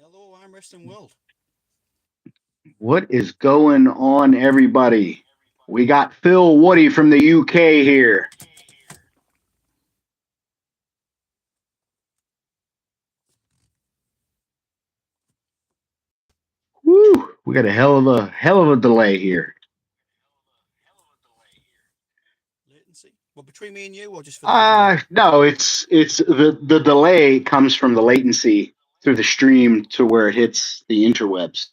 Hello, arm wrestling world. What is going on, everybody? We got Phil Woody from the UK here. Woo! We got a hell of a delay here. Latency. Well, between me and you, or just for the video? No, it's the delay comes from the latency through the stream to where it hits the interwebs.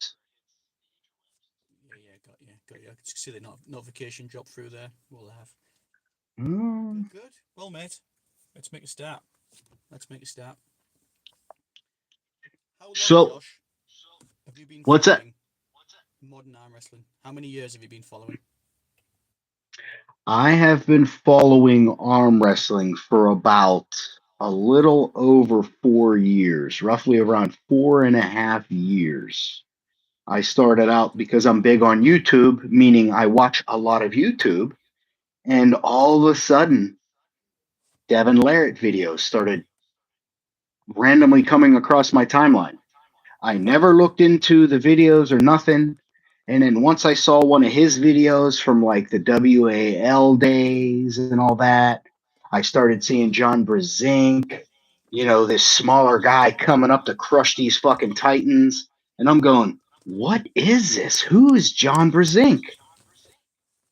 Yeah, got you. I can see the notification drop through there. We'll have. Mm. Good. Well, mate, let's make a start. How long, So Josh, have you been what's that? following modern arm wrestling? How many years have you been following? I have been following arm wrestling for about a little over 4 years, roughly around 4.5 years. I started out because I'm big on YouTube, meaning I watch a lot of YouTube, and all of a sudden, Devin Larratt videos started randomly coming across my timeline. I never looked into the videos or nothing. And then once I saw one of his videos from like the WAL days and all that, I started seeing John Brezink, this smaller guy coming up to crush these fucking Titans. And I'm going, what is this? Who is John Brezink?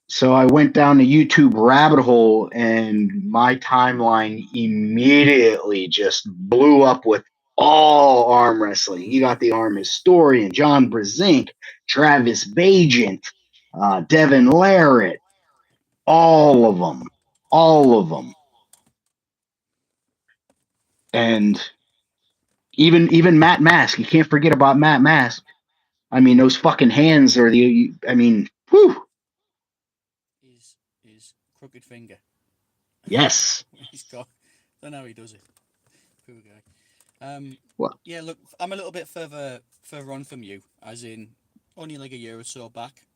So I went down the YouTube rabbit hole and my timeline immediately just blew up with all arm wrestling. You got the arm historian, John Brezink, Travis Bagent, Devin Larratt, all of them. All of them. And even Matt Mask. You can't forget about Matt Mask. I mean, those fucking hands are whew. His crooked finger. Yes. He's got. I don't know how he does it. Poor guy. Well, Yeah, look, I'm a little bit further on from you, as in only like a year or so back.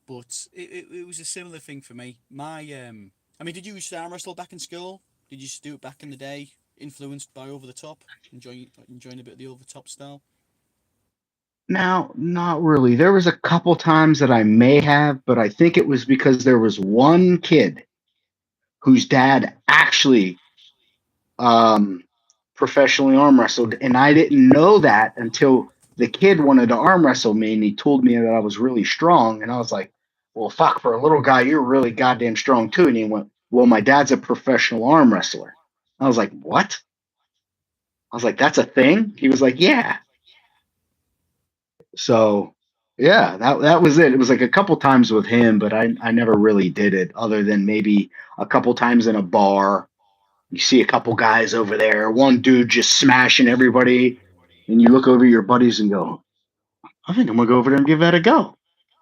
But it was a similar thing for me. I mean, did you used to arm wrestle back in school? Did you used to do it back in the day? Influenced by Over the Top, enjoying a bit of the Over the Top style. now, not really. There was a couple times that I may have, but I think it was because there was one kid whose dad actually um, professionally arm wrestled, and I didn't know that until the kid wanted to arm wrestle me, and he told me that I was really strong, and I was like, "Well, fuck, for a little guy, you're really goddamn strong too." And he went, "Well, my dad's a professional arm wrestler." I was like, "What?" I was like, "That's a thing?" He was like, "Yeah." So yeah, that was it. It was like a couple times with him, but I never really did it other than maybe a couple times in a bar. You see a couple guys over there, one dude just smashing everybody, and you look over your buddies and go, I think I'm gonna go over there and give that a go.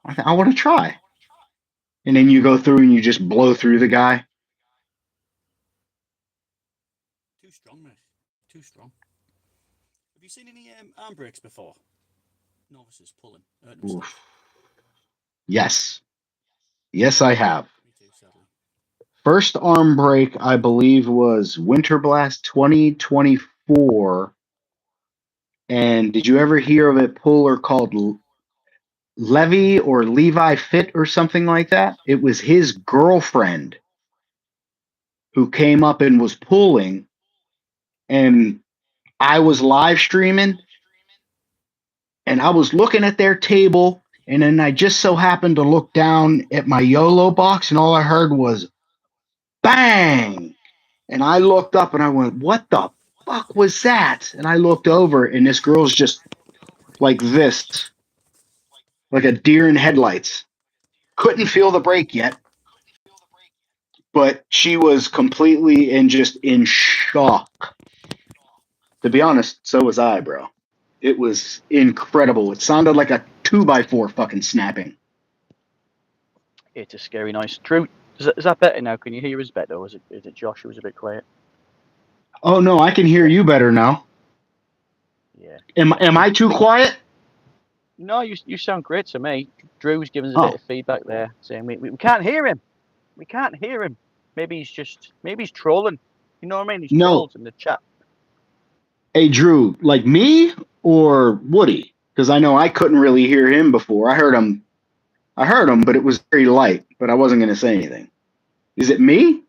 I want to try. And then you go through and you just blow through the guy. Too strong, mate. Too strong. Have you seen any arm breaks before? Novices pulling, hurting themselves. Oof. Yes. Yes, I have. Me too, sadly. First arm break, I believe, was Winter Blast 2024. And did you ever hear of a puller called Levy or Levi Fit or something like that? It was his girlfriend who came up and was pulling, and I was live streaming, and I was looking at their table, and then I just so happened to look down at my YOLO box, and all I heard was bang. And I looked up and I went, what the fuck was that? And I looked over, and this girl's just like this, like a deer in headlights. Couldn't feel the brake yet, but she was completely and just in shock. To be honest, so was I, bro. It was incredible. It sounded like a 2x4 fucking snapping. It's a scary noise. Drew, is that better now? Can you hear us better? Or is it Josh who was a bit quiet? Oh no, I can hear you better now. Yeah. Am I too quiet? No, you sound great to me. Drew's giving us a bit of feedback there, saying we can't hear him. We can't hear him. Maybe he's trolling. You know what I mean? He's No. trolls in the chat. Hey Drew, like me or Woody? Because I know I couldn't really hear him before. I heard him, but it was very light, but I wasn't going to say anything. Is it me?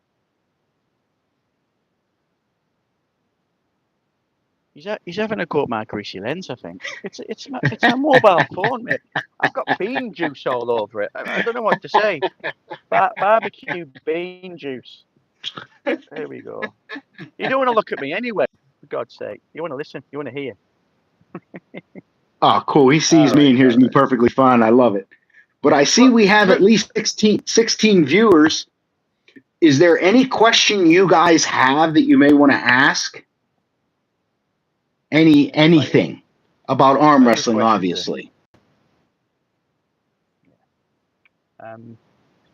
He's having a go at my greasy lens, I think. It's my mobile phone, mate. I've got bean juice all over it. I don't know what to say. Barbecue bean juice. There we go. You don't want to look at me anyway, for God's sake. You want to listen. You want to hear. Oh, cool. He sees All me right, and hears all me right. perfectly fine. I love it. But I see But we have Drew, at least 16 viewers. Is there any question you guys have that you may want to ask? Anything about arm fire wrestling, questions there. obviously.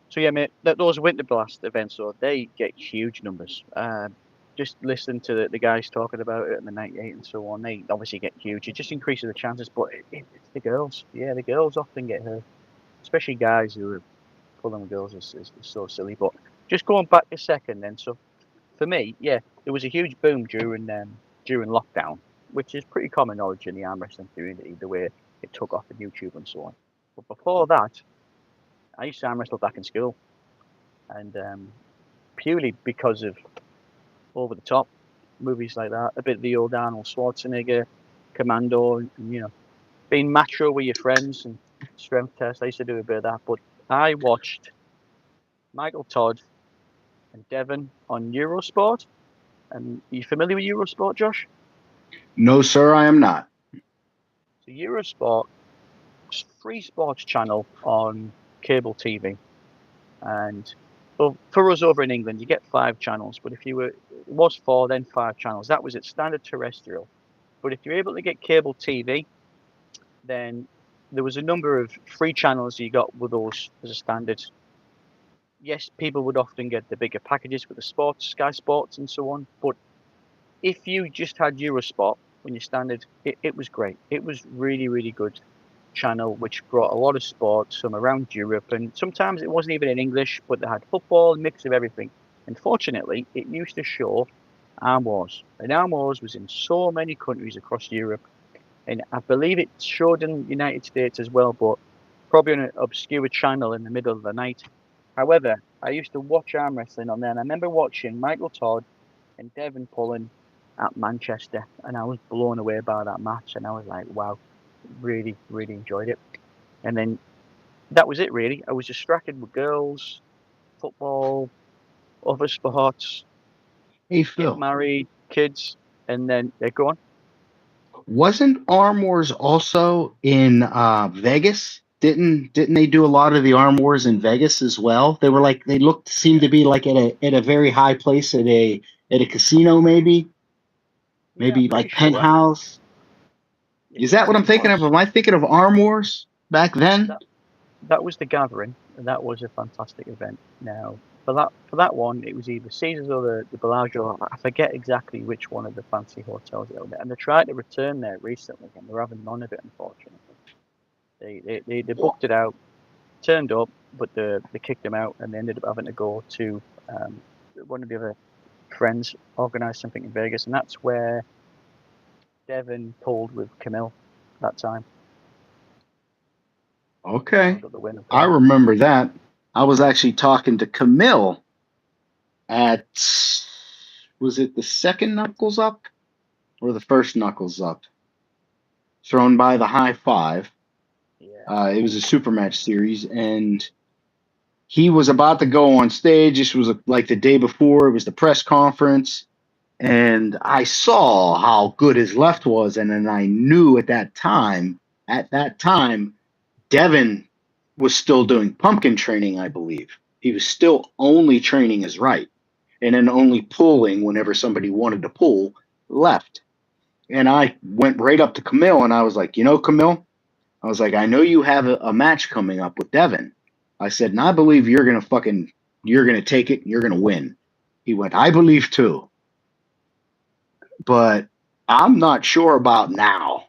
So yeah, mate, those Winter Blast events, though, they get huge numbers. Just listen to the guys talking about it in the 98 and so on. They obviously get huge. It just increases the chances, but it's the girls. Yeah, the girls often get hurt, especially guys who are pulling girls is so silly. But just going back a second, then. So for me, yeah, there was a huge boom during lockdown, which is pretty common knowledge in the arm wrestling community, the way it took off on YouTube and so on. But before that, I used to arm wrestle back in school, and purely because of over the top movies like that, a bit of the old Arnold Schwarzenegger, Commando, and being macho with your friends and strength test. I used to do a bit of that, but I watched Michael Todd and Devon on Eurosport. And are you familiar with Eurosport, Josh? No, sir, I am not. So Eurosport, free sports channel on cable TV, and well, for us over in England, you get 5 channels. But if you were, it was 4, then 5 channels. That was at standard terrestrial. But if you're able to get cable TV, then there was a number of free channels you got with those as a standard. Yes, people would often get the bigger packages with the sports, Sky Sports, and so on. But if you just had Eurosport when you standard, it was great. It was really, really good channel, which brought a lot of sports from around Europe, and sometimes it wasn't even in English, but they had football, a mix of everything. Unfortunately, it used to show Arm Wars, and Arm Wars was in so many countries across Europe, and I believe it showed in the United States as well, but probably on an obscure channel in the middle of the night. However, I used to watch arm wrestling on there, and I remember watching Michael Todd and Devon Pullen at Manchester, and I was blown away by that match, and I was like, wow, really, really enjoyed it. And then that was it, really. I was distracted with girls, football, other sports, Hey, get Phil, married, kids, and then they're gone. wasn't Arm Wars also in Vegas? Didn't they do a lot of the Arm Wars in Vegas as well? They were like seemed to be like at a very high place at a casino, Yeah, I'm maybe pretty like sure. Penthouse. Is that what I'm It thinking of? was. Am I thinking of Arm Wars back then? That that was the gathering, and that was a fantastic event. Now, for that one, it was either Caesars or the Bellagio. I forget exactly which one of the fancy hotels it was at, and they tried to return there recently, and they're having none of it, unfortunately. They booked it out, turned up, but they kicked them out, and they ended up having to go to um, one of the other friends organised something in Vegas, and that's where Devon pulled with Camille that time. Camille Okay, got the win, of I course. remember that. I was actually talking to Camille at, was it the second Knuckles Up or the first Knuckles Up? Thrown by the High Five. Yeah. It was a super match series, and he was about to go on stage. This was like the day before. It was the press conference, and I saw how good his left was, and then I knew at that time, Devin was still doing pumpkin training, I believe. He was still only training his right, and then only pulling whenever somebody wanted to pull left. And I went right up to Camille, and I was like, Camille, I was like, I know you have a match coming up with Devin. I said, and I believe you're gonna take it. You're gonna win. He went, I believe too, but I'm not sure about now.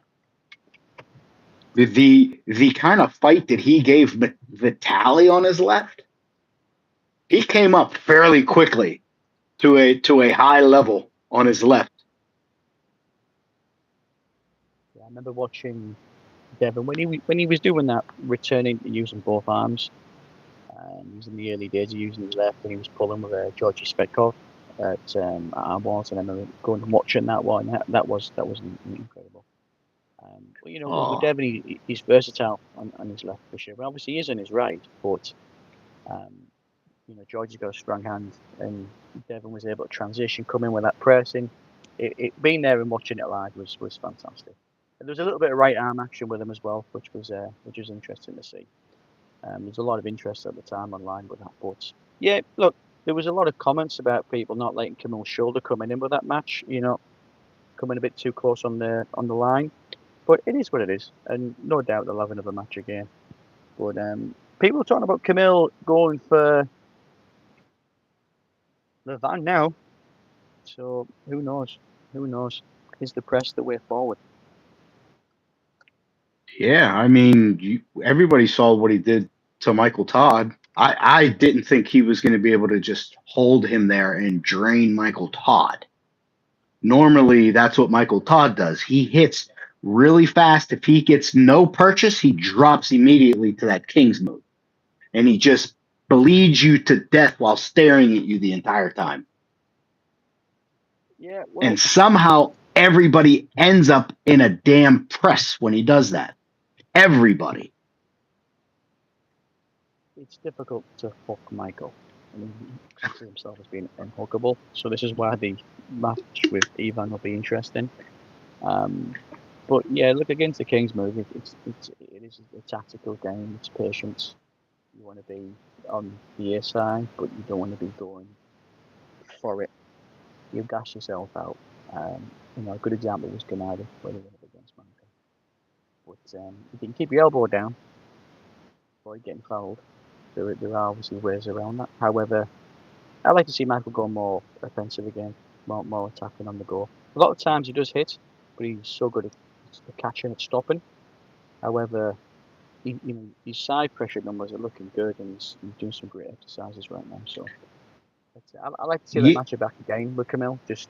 The kind of fight that he gave Vitaly on his left, he came up fairly quickly to a, high level on his left. Yeah, I remember watching Devon when he was doing that, returning to using both arms. He was in the early days of using his left, and he was pulling with a Georgie Spetkov at armwrestling, and I remember going and watching that one. That was incredible. But you know, with Oh, Devon, he's versatile on his left for sure. But obviously, he is on his right. But um, you know, Georgie's got a strong hand, and Devon was able to transition, come in with that pressing. Being there and watching it live was fantastic. And there was a little bit of right arm action with him as well, which was interesting to see. There's a lot of interest at the time online with that. But yeah, look, there was a lot of comments about people not letting Camille's shoulder coming in with that match. You know, coming a bit too close on the line. But it is what it is, and no doubt they'll have another match again. But people are talking about Camille going for the van now. So who knows? Who knows? Is the press the way forward? yeah. I mean, everybody saw what he did to Michael Todd. I didn't think he was going to be able to just hold him there and drain Michael Todd. Normally, that's what Michael Todd does. He hits really fast. If he gets no purchase, he drops immediately to that King's move. And he just bleeds you to death while staring at you the entire time. Yeah, well, And somehow everybody ends up in a damn press when he does that. Everybody. it's difficult to hook Michael. I mean, he sees himself as being unhookable. So this is why the match with Ivan will be interesting. But yeah, look, against the King's move, it is a tactical game. It's patience. You want to be on the A side, but you don't want to be going for it. You gas yourself out. You know, a good example was Gennady, where he went up against Michael. But if you can keep your elbow down avoid getting fouled, there are obviously ways around that. However, I like to see Michael go more offensive again, more attacking on the go. A lot of times he does hit, but he's so good at catching and stopping. However, his side pressure numbers are looking good, and he's doing some great exercises right now. So I like to see that Ye- match back again with Camille. Just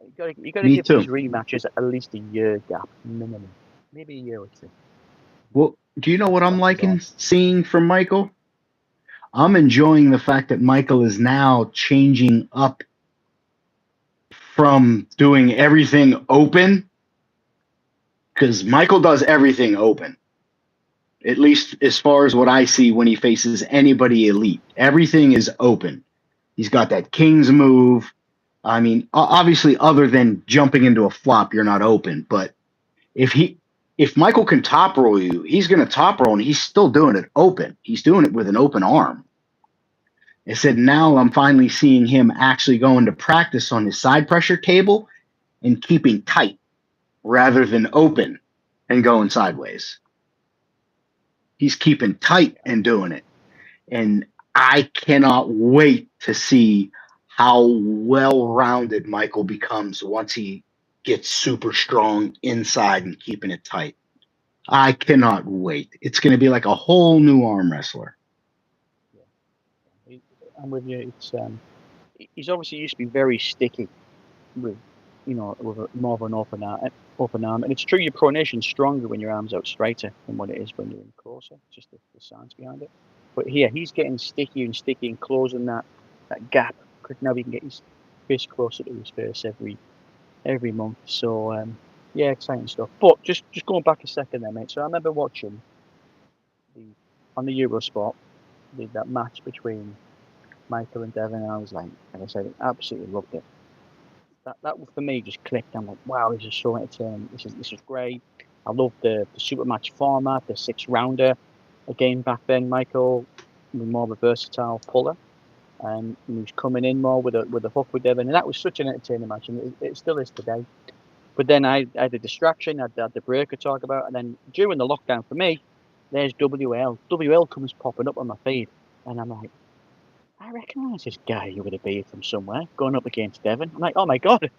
you got to Me give these too. rematches at least a year gap minimum, maybe a year or two. Well, do you know what I'm Watch his liking arm. seeing from Michael? I'm enjoying the fact that Michael is now changing up from doing everything open, because Michael does everything open, at least as far as what I see when he faces anybody elite. Everything is open. He's got that King's move. I mean, obviously, other than jumping into a flop, you're not open. But if Michael can top roll you, he's going to top roll, and he's still doing it open. He's doing it with an open arm. I said, now I'm finally seeing him actually going to practice on his side pressure table and keeping tight rather than open and going sideways. He's keeping tight and doing it. And I cannot wait to see how well-rounded Michael becomes once he gets super strong inside and keeping it tight. I cannot wait. It's going to be like a whole new arm wrestler. I'm with you. It's he's obviously used to be very sticky with more of an open arm, and it's true your pronation's stronger when your arm's out straighter than what it is when you're in closer. It's just the science behind it. But here he's getting sticky and closing that gap. Now he can get his fist closer to his face every month. So yeah, exciting stuff. But just going back a second there, mate. So I remember watching on the Eurosport that match between Michael and Devon, and I was like, and I said, absolutely loved it. That for me just clicked. I'm like, wow, this is so entertaining. This is great. I love the super match format, the 6-rounder. Again, back then, Michael was more of a versatile puller, and he was coming in more with a hook with Devon, and that was such an entertaining match, and it still is today. But then I had a distraction. I had the break to talk about, and then during the lockdown for me, there's WL. WL comes popping up on my feed, and I'm like, I recognise this guy who would have been from somewhere going up against Devon. I'm like, oh my god,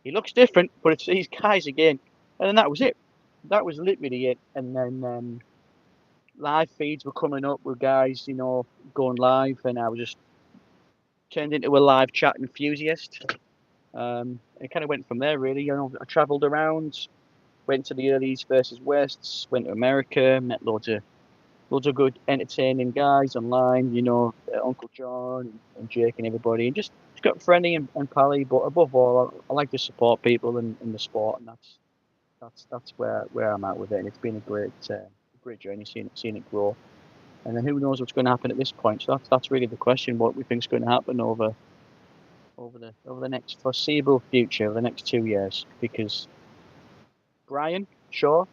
he looks different, but it's these guys again. And then that was it. That was literally it. And then live feeds were coming up with guys, going live, and I was just turned into a live chat enthusiast. It kind of went from there, really. I travelled around, went to the early East versus Wests, went to America, met loads of good entertaining guys online, Uncle John and Jake and everybody, and just got friendly and pally. But above all, I like to support people in the sport, and that's where I'm at with it. And it's been a great journey, seeing it grow. And then who knows what's going to happen at this point? So that's really the question: what we think is going to happen over the next foreseeable future, over the next 2 years. Because Brian Shaw,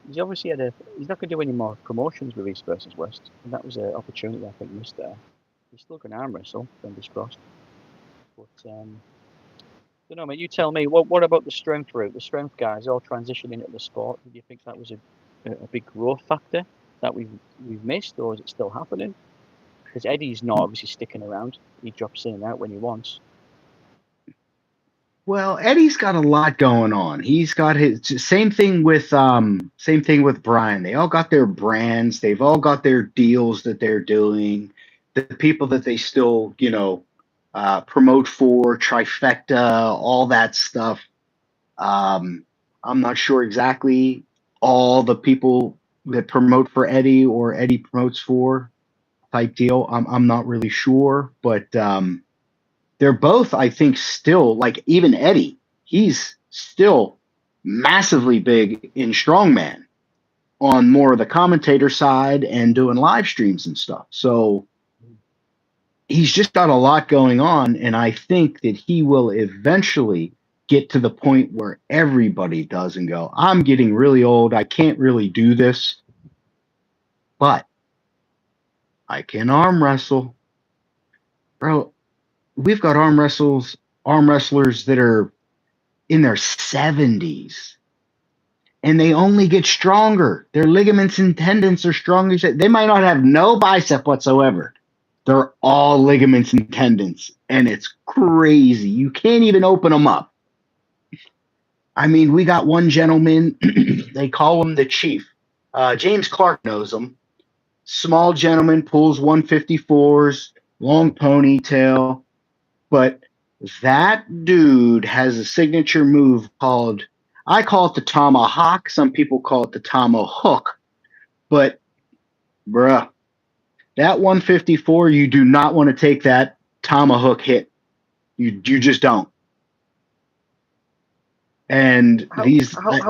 he's obviously he's not going to do any more promotions with East versus West, and that was an opportunity I think missed there. He's still going to arm wrestle, fingers crossed. But don't know, mate. You tell me. What about the strength route? The strength guys all transitioning into the sport. Do you think that was a big growth factor that we've missed, or is it still happening? Because Eddie's not obviously sticking around. He drops in and out when he wants. Well, Eddie's got a lot going on. He's got his same thing with Brian. They all got their brands. They've all got their deals that they're doing. The people that they still, promote for, trifecta, all that stuff. I'm not sure exactly all the people that promote for Eddie or Eddie promotes for type deal. I'm not really sure, but they're both, I think, still, like even Eddie, he's still massively big in strongman on more of the commentator side and doing live streams and stuff. So he's just got a lot going on, and I think that he will eventually get to the point where everybody does and go, I'm getting really old. I can't really do this, but I can arm wrestle. Bro, we've got arm wrestlers that are in their 70s, and they only get stronger. Their ligaments and tendons are stronger. They might not have no bicep whatsoever. They're all ligaments and tendons, and it's crazy. You can't even open them up. I mean, we got one gentleman, they call him the Chief. James Clark knows him. Small gentleman, pulls 154s, long ponytail. But that dude has a signature move called, I call it the tomahawk. Some people call it the tomahawk. But, bruh, that 154, you do not want to take that tomahawk hit. You just don't. And How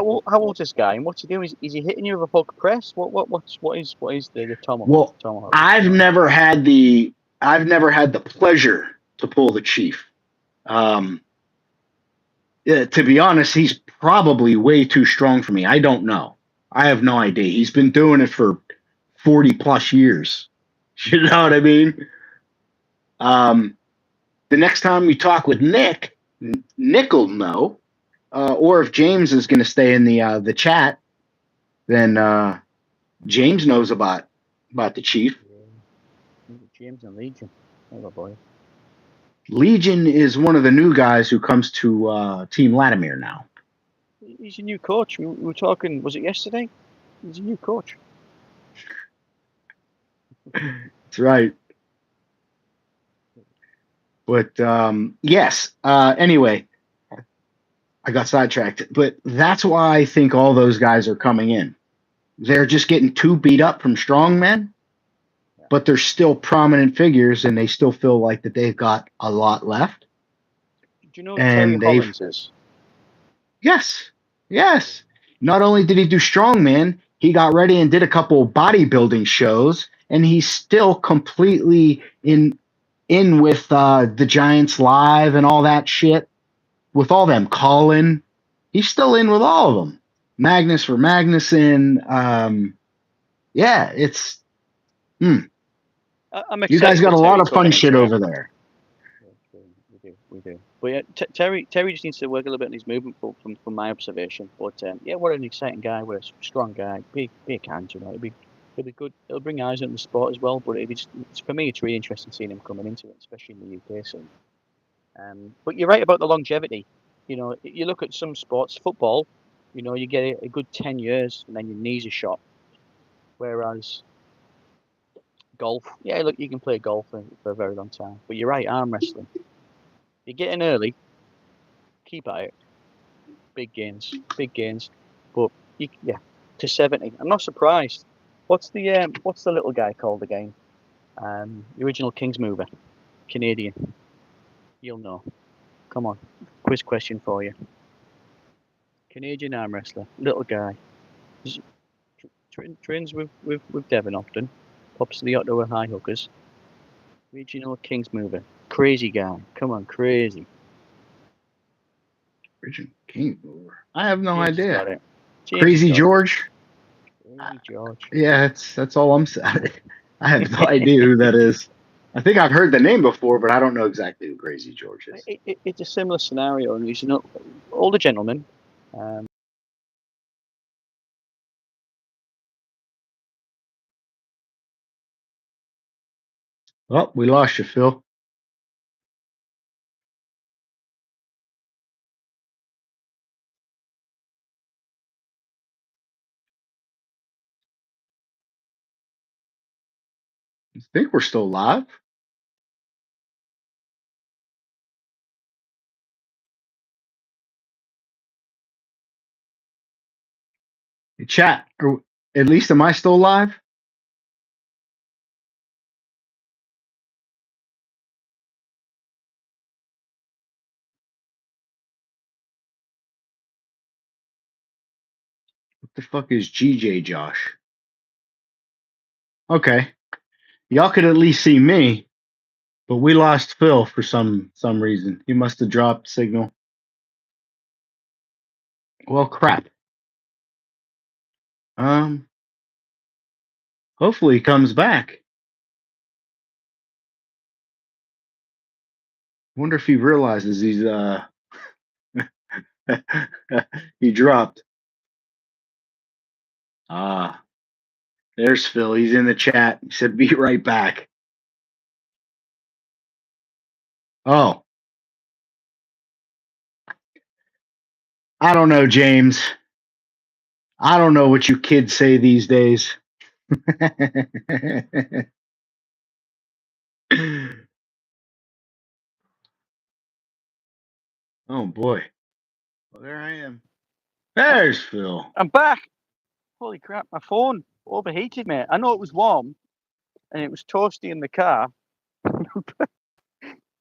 old is this guy, and what's he doing? Is he hitting you with a hook press? What is the tomahawk? Well, tomahawk? I've never had the pleasure to pull the Chief. To be honest, he's probably way too strong for me. I don't know. I have no idea. He's been doing it for 40 plus years. You know what I mean? The next time we talk with Nick will know. Or if James is going to stay in the chat, then James knows about the Chief. James and Legion. Oh boy. Legion is one of the new guys who comes to Team Latimer now. He's a new coach. We were talking, was it yesterday? He's a new coach. That's right. But yes. Anyway, I got sidetracked. But that's why I think all those guys are coming in. They're just getting too beat up from strongmen, but they're still prominent figures, and they still feel like that they've got a lot left. Do you know who Terry Hollins is? Yes. Not only did he do strongman, he got ready and did a couple bodybuilding shows, and he's still completely in with the Giants Live and all that shit. With all them calling, he's still in with all of them. Magnus for Magnuson. Yeah, it's. I'm you guys got a lot of fun shit over there. We do. But yeah, Terry just needs to work a little bit on his movement from my observation. But yeah, what an exciting guy, what a strong guy, big hand, It'll be good. It'll bring eyes on the sport as well. But for me, it's really interesting seeing him coming into it, especially in the UK scene. But you're right about the longevity. You look at some sports, football. You get a good 10 years and then your knees are shot. Whereas golf, yeah, look, you can play golf for a very long time. But you're right, arm wrestling. You get in early, keep at it. Big gains. But yeah, to 70. I'm not surprised. What's the little guy called again? The original Kings mover, Canadian. You'll know. Come on, quiz question for you. Canadian arm wrestler, little guy. Trains with Devon often. Pops to the Ottawa High Hookers. Regional Kings mover. Crazy guy. Come on, crazy. Original King mover. I have no James has idea. got it. James Crazy has got it. George. Crazy George. Yeah, that's all I'm saying. I have no idea who that is. I think I've heard the name before, but I don't know exactly who Crazy George is. It's a similar scenario, and he's an older gentleman. Oh, we lost you, Phil. I think we're still live. Hey, chat, or at least am I still live? What the fuck is GJ Josh? Okay. Y'all could at least see me, but we lost Phil for some reason. He must have dropped signal. Well, crap. Hopefully he comes back. Wonder if he realizes he's he dropped. Ah, there's Phil. He's in the chat. He said, "Be right back." Oh, I don't know, James. I don't know what you kids say these days. Oh boy. Well, there I am. There's Phil. I'm back. Holy crap! My phone overheated, mate. I know it was warm, and it was toasty in the car.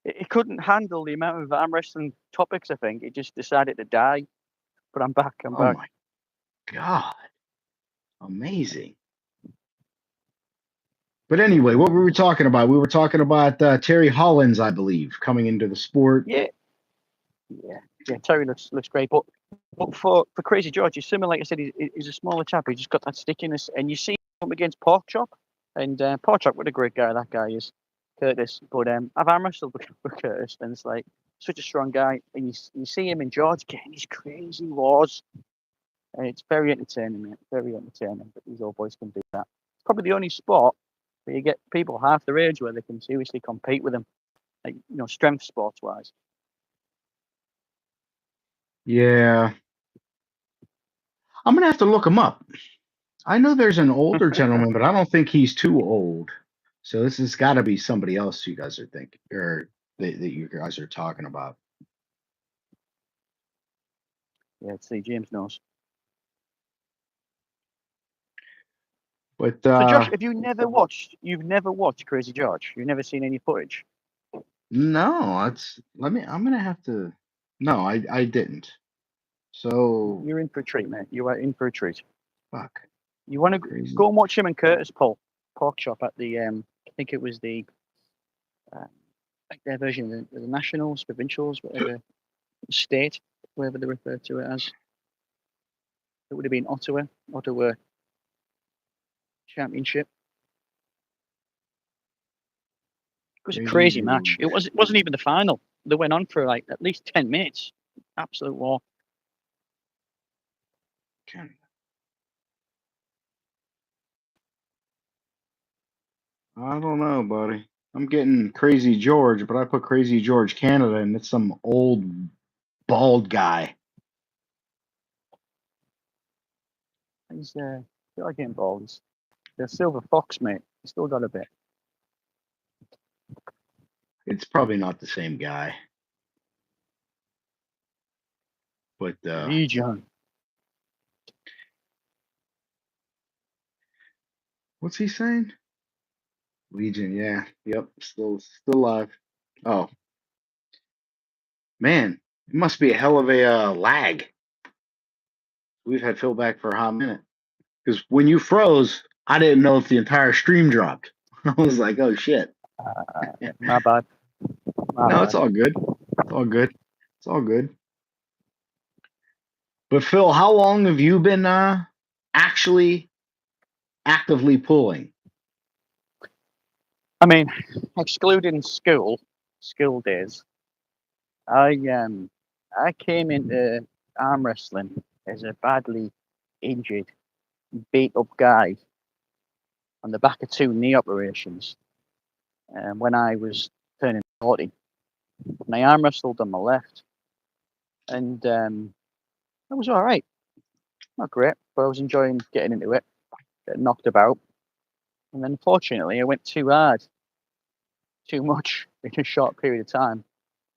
It couldn't handle the amount of arm wrestling topics. I think it just decided to die. But I'm back. I'm back. My God. Amazing. But anyway, what were we talking about? We were talking about Terry Hollins, I believe, coming into the sport. Yeah. Terry looks great, but for Crazy George, he's similar. Like I said, he's a smaller chap. He's just got that stickiness, and you see him against Porkchop, and Porkchop, what a great guy that guy is, Curtis. But I've arm wrestled with Curtis, and it's like such a strong guy, and you see him in George getting these crazy wars, and it's very entertaining, mate. Very entertaining that these old boys can do that. It's probably the only sport where you get people half their age where they can seriously compete with them, like strength sports wise. Yeah. I'm going to have to look him up. I know there's an older gentleman, but I don't think he's too old. So this has got to be somebody else you guys are thinking, or that you guys are talking about. Yeah, see, James knows. But so Josh, you've never watched Crazy George? You've never seen any footage? No, I'm gonna have to. No, I didn't. So you're in for a treat, mate. You are in for a treat. Fuck. You want to go and watch him and Curtis Porkchop at the I think it was the like their version of the Nationals, Provincials, whatever state, whatever they refer to it as. It would have been Ottawa Championship. It was a crazy match. It wasn't even the final. They went on for like at least 10 minutes. Absolute war. Okay. I don't know, buddy. I'm getting Crazy George, but I put Crazy George Canada, and it's some old bald guy. He's still getting balls. The Silver Fox, mate. He's still got a bit. It's probably not the same guy. But Legion. What's he saying? Legion, yeah. Yep, still alive. Oh, man, it must be a hell of a lag. We've had Phil back for a hot minute. Because when you froze, I didn't know if the entire stream dropped. I was like, oh shit. My bad. No, it's all good. It's all good. It's all good. But Phil, how long have you been actually actively pulling? I mean, excluding school days, I came into arm wrestling as a badly injured, beat up guy on the back of 2 knee operations. When I was turning 40, and I arm wrestled on my left, and it was all right. Not great, but I was enjoying getting into it, getting knocked about. And then, unfortunately, I went too hard, too much in a short period of time,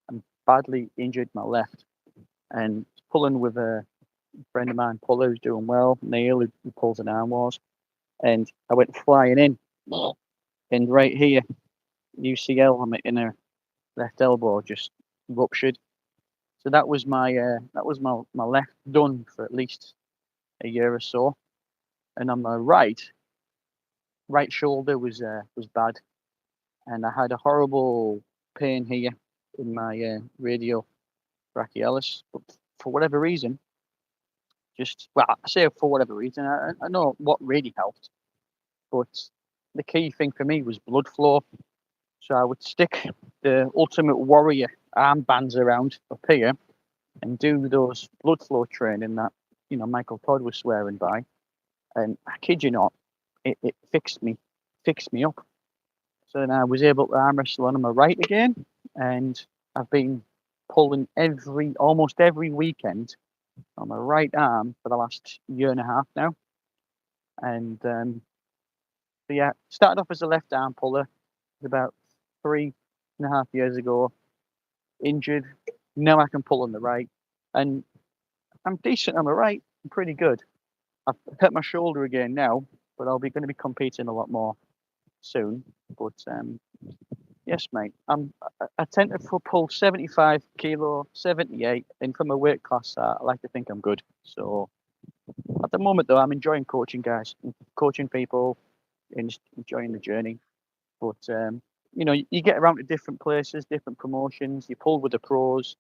and badly injured my left. And pulling with a friend of mine, Paul, who's doing well, Neil, who pulls an arm wars, and I went flying in, and right here, UCL, I'm in a left elbow just ruptured. So that was my left done for at least a year or so, and on my right shoulder was bad, and I had a horrible pain here in my radial brachialis. But for whatever reason, I say for whatever reason, I know what really helped, but the key thing for me was blood flow. So I would stick the Ultimate Warrior armbands around up here and do those blood flow training that Michael Todd was swearing by, and I kid you not, it fixed me up. So then I was able to arm wrestle on my right again, and I've been pulling almost every weekend on my right arm for the last year and a half now. And so yeah, started off as a left arm puller about 3.5 years ago, injured. Now I can pull on the right, and I'm decent on the right. I'm pretty good. I've hurt my shoulder again now, but I'll be going to be competing a lot more soon. But yes, mate, I tend to pull 75 kilo, 78, and from a weight class, I like to think I'm good. So at the moment, though, I'm enjoying coaching guys, coaching people, and just enjoying the journey. But you get around to different places, different promotions. You pull with the pros.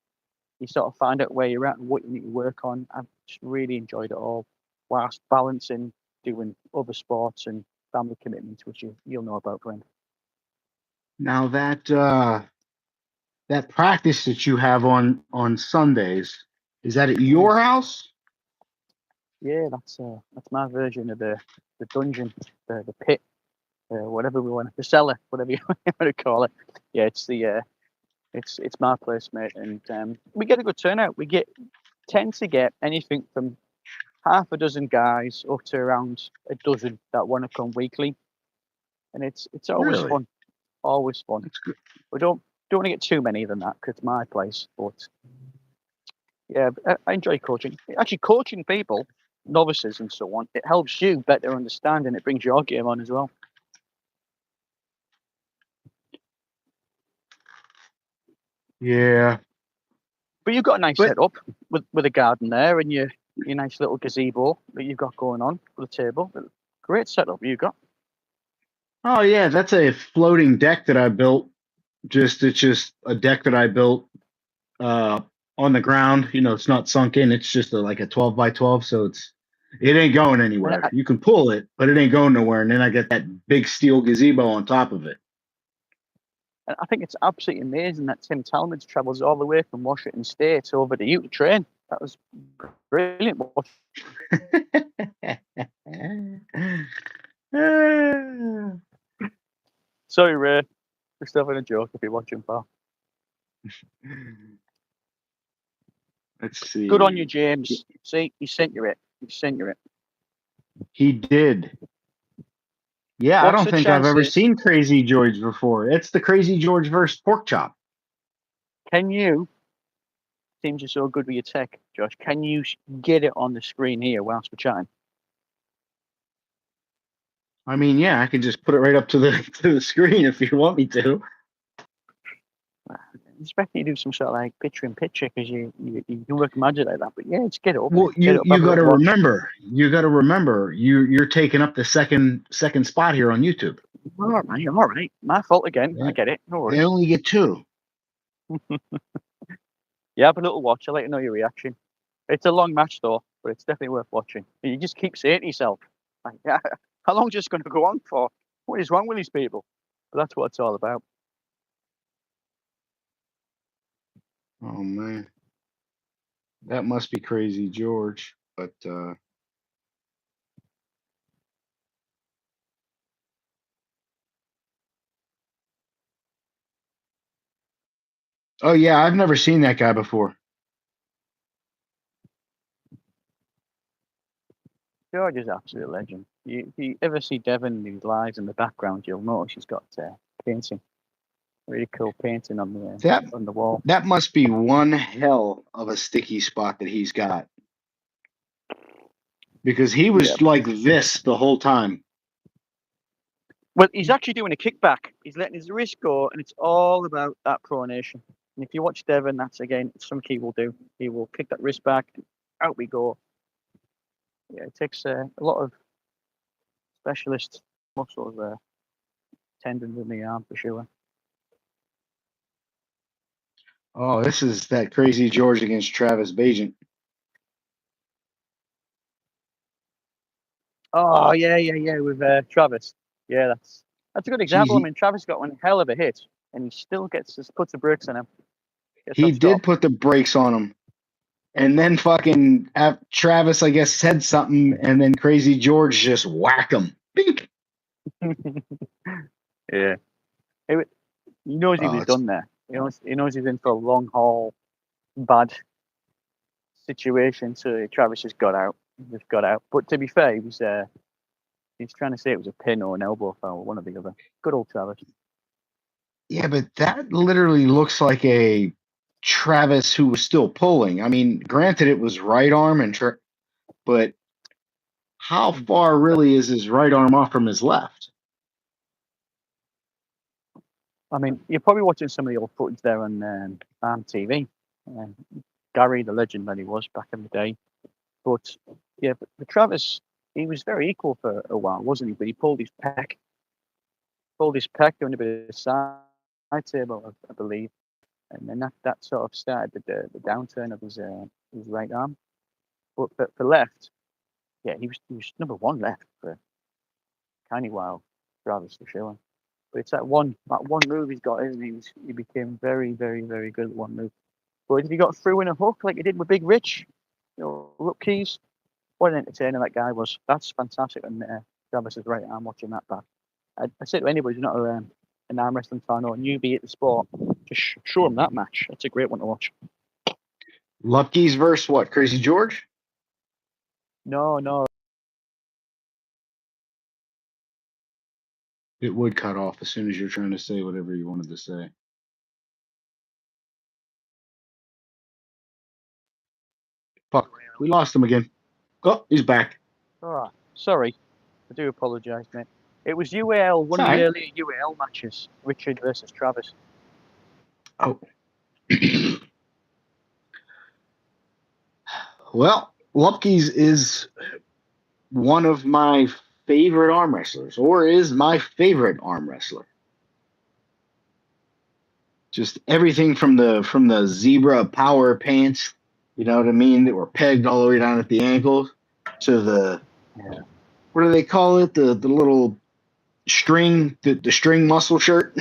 You sort of find out where you're at and what you need to work on. I've just really enjoyed it all, whilst balancing doing other sports and family commitments, which you'll know about, friend. Now that practice that you have on Sundays, is that at your house? Yeah, that's my version of the dungeon, the pit, whatever we want, the cellar, whatever you want to call it. Yeah, it's my place, mate, and we get a good turnout. We tend to get anything from half a dozen guys up to around a dozen that want to come weekly, and it's always Really? fun, always fun. That's good. We don't want to get too many than that because it's my place, but yeah, I enjoy coaching. Actually, coaching people, novices and so on, it helps you better understand and it brings your game on as well. Yeah. But you've got a nice But setup with a garden there and your nice little gazebo that you've got going on for the table. Great setup you got. oh yeah, that's a floating deck that I built. It's just a deck that I built on the ground. It's not sunk in. It's just like a 12 by 12, so it ain't going And anywhere. You can pull it, but it ain't going nowhere. And then I get that big steel gazebo on top of it. I think it's absolutely amazing that Tim Talmadge travels all the way from Washington State over to you to train. That was brilliant. Sorry, Ray. Just having a joke if you're watching, pal. Let's see. Good on you, James. See, he sent you it. He did. Yeah, I What's don't the think I've ever chances? seen Crazy George before. It's the Crazy George versus Pork Chop. Can you? Seems you're so good with your tech, Josh. Can you get it on the screen here whilst we're chatting? I mean, yeah, I can just put it right up to the screen if you want me to. I expect you do some sort of like picture in picture because you can work magic like that. But yeah, just get it up. Well, Get it up. Have you a got to little watch. remember, you're taking up the second spot here on YouTube. All right. My fault again. Yeah. I get it. No They worries. only get 2. Yeah, have a little watch. I'll let you know your reaction. It's a long match though, but it's definitely worth watching. And you just keep saying to yourself, like, yeah, how long is this going to go on for? What is wrong with these people? But that's what it's all about. Oh man, that must be crazy, George. But oh yeah, I've never seen that guy before. George is an absolute legend. If you ever see Devon who's live in the background, you'll notice he's got painting, really cool painting on That the wall. that must be one hell of a sticky spot that he's got, because he Yeah. was like this the whole time. Well, he's actually doing a kickback. He's letting his wrist go, and it's all about that pronation. And if you watch Devon, that's again something he will do. He will kick that wrist back, and out we go. Yeah, it takes a lot of specialist muscles, tendons in the arm for sure. Oh, this is that crazy George against Travis Bajent. Oh yeah, with Travis. Yeah, that's a good Gee, example. I mean, Travis got one hell of a hit, and he still puts the brakes on him. Gets he that did stop. put the brakes on him, and then fucking Travis, I guess, said something, and then crazy George just whack him. Bink. Yeah, he knows he Oh, was it's done there. He knows he's in for a long haul, bad situation. So Travis just got out. But to be fair, he's trying to say it was a pin or an elbow foul, one or the other. Good old Travis. yeah, but that literally looks like a Travis who was still pulling. I mean, granted, it was right arm but how far really is his right arm off from his left? I mean, you're probably watching some of the old footage there on Arm TV. Gary, the legend that he was back in the day. But yeah, but Travis, he was very equal for a while, wasn't he? But he pulled his pec, doing a bit of side table, I believe, and then that sort of started the downturn of his right arm. But for left, yeah, he was number one left for a tiny while, Travis for sure. But it's that one move he's got, isn't he? He became very, very, very good at one move. But if he got through in a hook like he did with Big Rich, look keys. What an entertainer that guy was. That's fantastic. And Travis's right arm watching that back. I say to anybody who's not an arm wrestling fan or a newbie at the sport, just show him that match. It's a great one to watch. Lupke's versus what? Crazy George? No. It would cut off as soon as you're trying to say whatever you wanted to say. Fuck, we lost him again. Oh, he's back. Oh, sorry. I do apologise, mate. It was UAL, one of the earlier UAL matches, Richard versus Travis. Oh. Well, Lupke's is one of my favorite arm wrestlers, or is my favorite arm wrestler. Just everything from the zebra power pants, you know what I mean, that were pegged all the way down at the ankles, to the what do they call it? The little string, the string muscle shirt,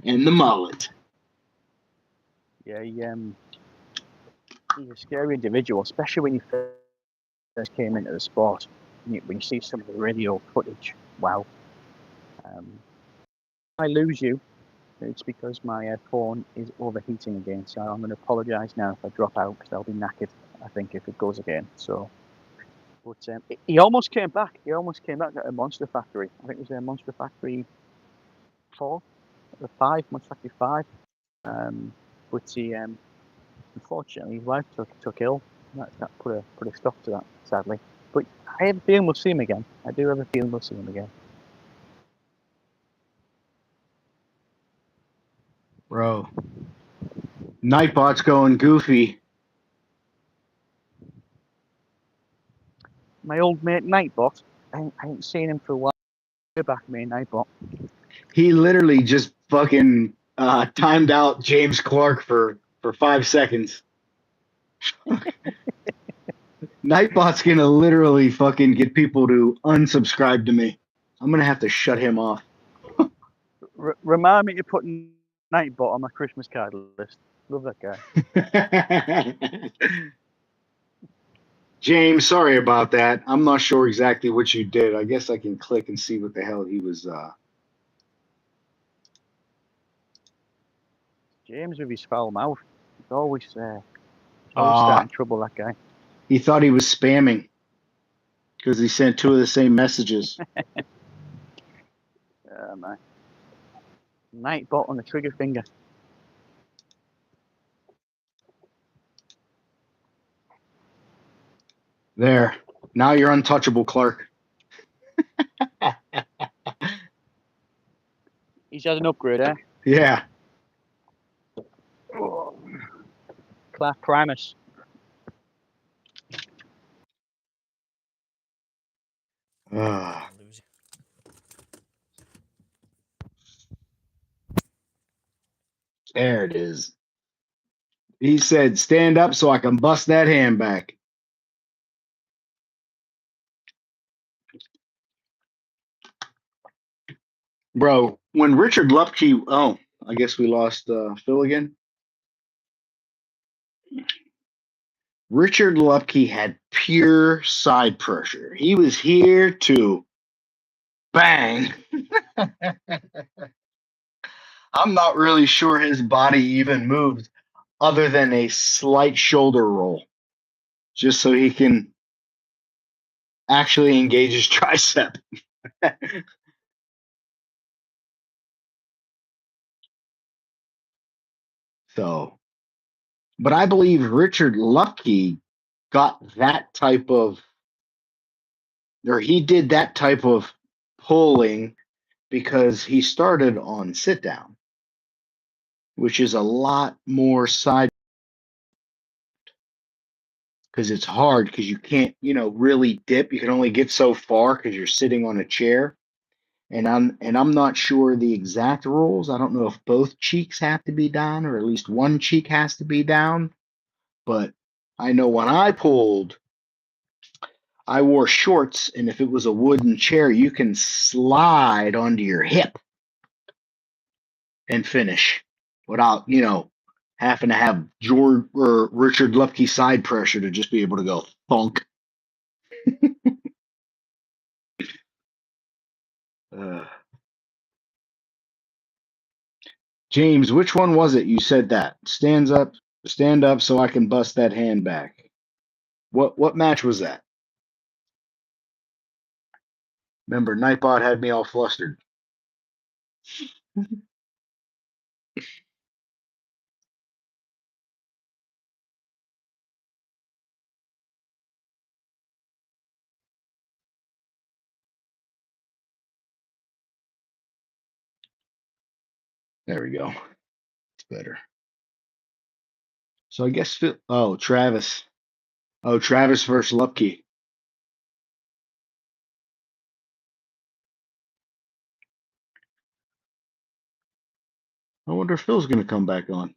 and the mullet. Yeah, he's a scary individual, especially when you first came into the sport. When you see some of the radio footage, wow. I lose you. It's because my phone is overheating again, so I'm going to apologise now if I drop out, because I'll be knackered, I think, if it goes again. So, but he almost came back. He almost came back at a Monster Factory. I think it was a Monster Factory 4 or 5, Monster Factory 5. But he, unfortunately, his wife took ill. That put a stop to that, sadly. But I have a feeling we'll see him again. I do have a feeling we'll see him again. Bro. Nightbot's going goofy. My old mate Nightbot, I ain't seen him for a while. Way back, me Nightbot. He literally just fucking timed out James Clark for 5 seconds. Nightbot's gonna literally fucking get people to unsubscribe to me. I'm gonna have to shut him off. Remind me to put Nightbot on my Christmas card list. Love that guy. James, sorry about that. I'm not sure exactly what you did. I guess I can click and see what the hell he was. James with his foul mouth. He's always starting trouble, that guy. He thought he was spamming because he sent 2 of the same messages. Man. Nightbot on the trigger finger. There. Now you're untouchable, Clark. He's had an upgrade, eh? Yeah. Clark Primus. There it is. He said, stand up so I can bust that hand back. Bro, when Richard Lupke, I guess we lost Phil again. Richard Lupke had pure side pressure. He was here to bang. I'm not really sure his body even moved other than a slight shoulder roll, just so he can actually engage his tricep. So, but I believe Richard Lupke got that type of, or he did that type of pulling because he started on sit down, which is a lot more side, because it's hard because you can't, really dip. You can only get so far because you're sitting on a chair. And I'm not sure the exact rules. I don't know if both cheeks have to be down or at least one cheek has to be down. But I know when I pulled, I wore shorts, and if it was a wooden chair, you can slide onto your hip and finish without, having to have George or Richard Lupke side pressure to just be able to go thunk. James, which one was it? You said that stand up so I can bust that hand back. What match was that? Remember, Nightbot had me all flustered. There we go. It's better. So I guess Travis. Oh, Travis versus Lupke. I wonder if Phil's going to come back on.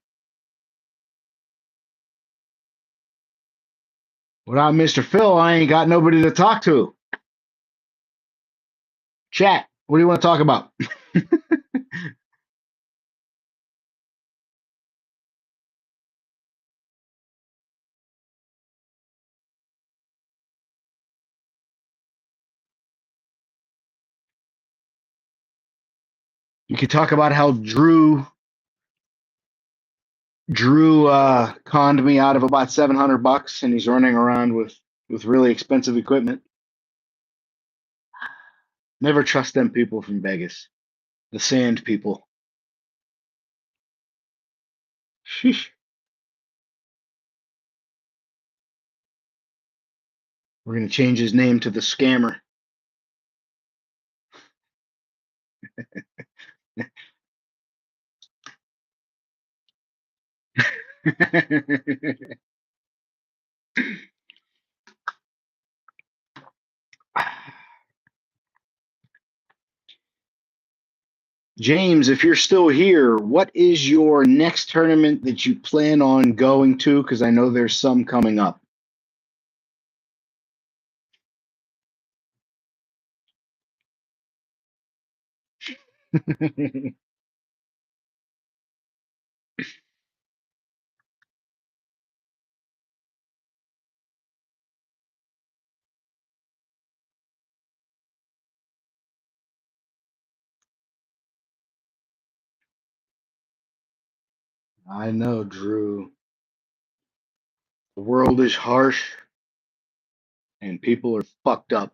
Without Mr. Phil, I ain't got nobody to talk to. Chat, what do you want to talk about? You could talk about how Drew conned me out of about $700, and he's running around with really expensive equipment. Never trust them people from Vegas, the sand people. Sheesh. We're gonna change his name to the Scammer. James, if you're still here, what is your next tournament that you plan on going to? Because I know there's some coming up. I know, Drew. The world is harsh and people are fucked up.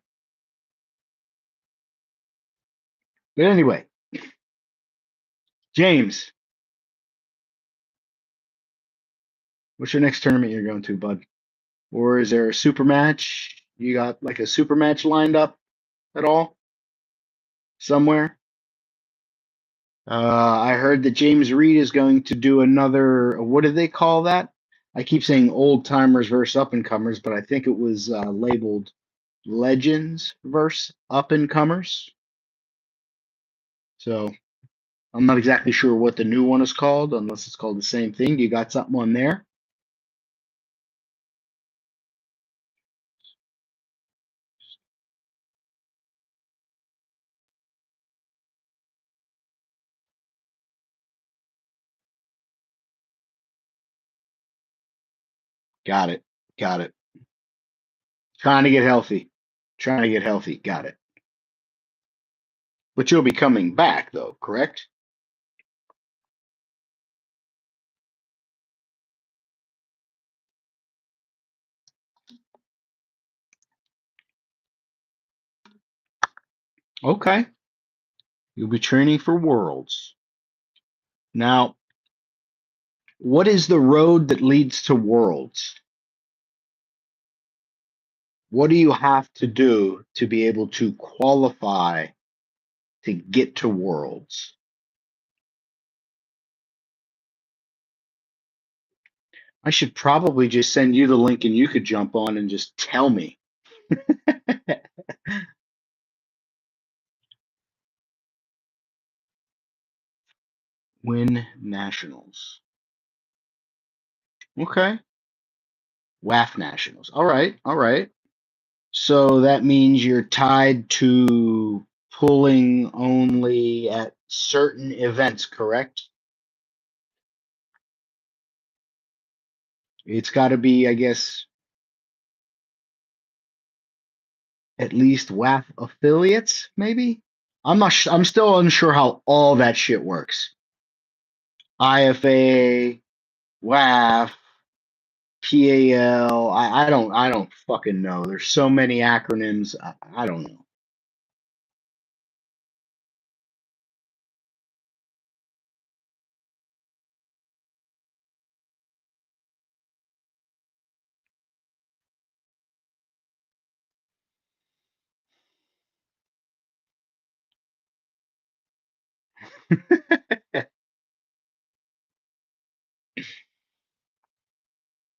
But anyway, James, what's your next tournament you're going to, bud? Or is there a super match? You got like a super match lined up at all? Somewhere? I heard that James Reed is going to do another, what do they call that? I keep saying old timers versus up and comers, but I think it was labeled legends versus up and comers. So I'm not exactly sure what the new one is called, unless it's called the same thing. You got something on there? Got it. Got it. Trying to get healthy. Trying to get healthy. Got it. But you'll be coming back, though, correct? Okay. You'll be training for Worlds. Now, what is the road that leads to Worlds? What do you have to do to be able to qualify to get to Worlds? I should probably just send you the link and you could jump on and just tell me. Win Nationals. Okay. WAF Nationals. All right. All right. So that means you're tied to pulling only at certain events, correct? It's got to be, I guess, at least WAF affiliates, maybe? I'm not. I'm still unsure how all that shit works. IFA, WAF, PAL. I don't. I don't fucking know. There's so many acronyms. I don't know.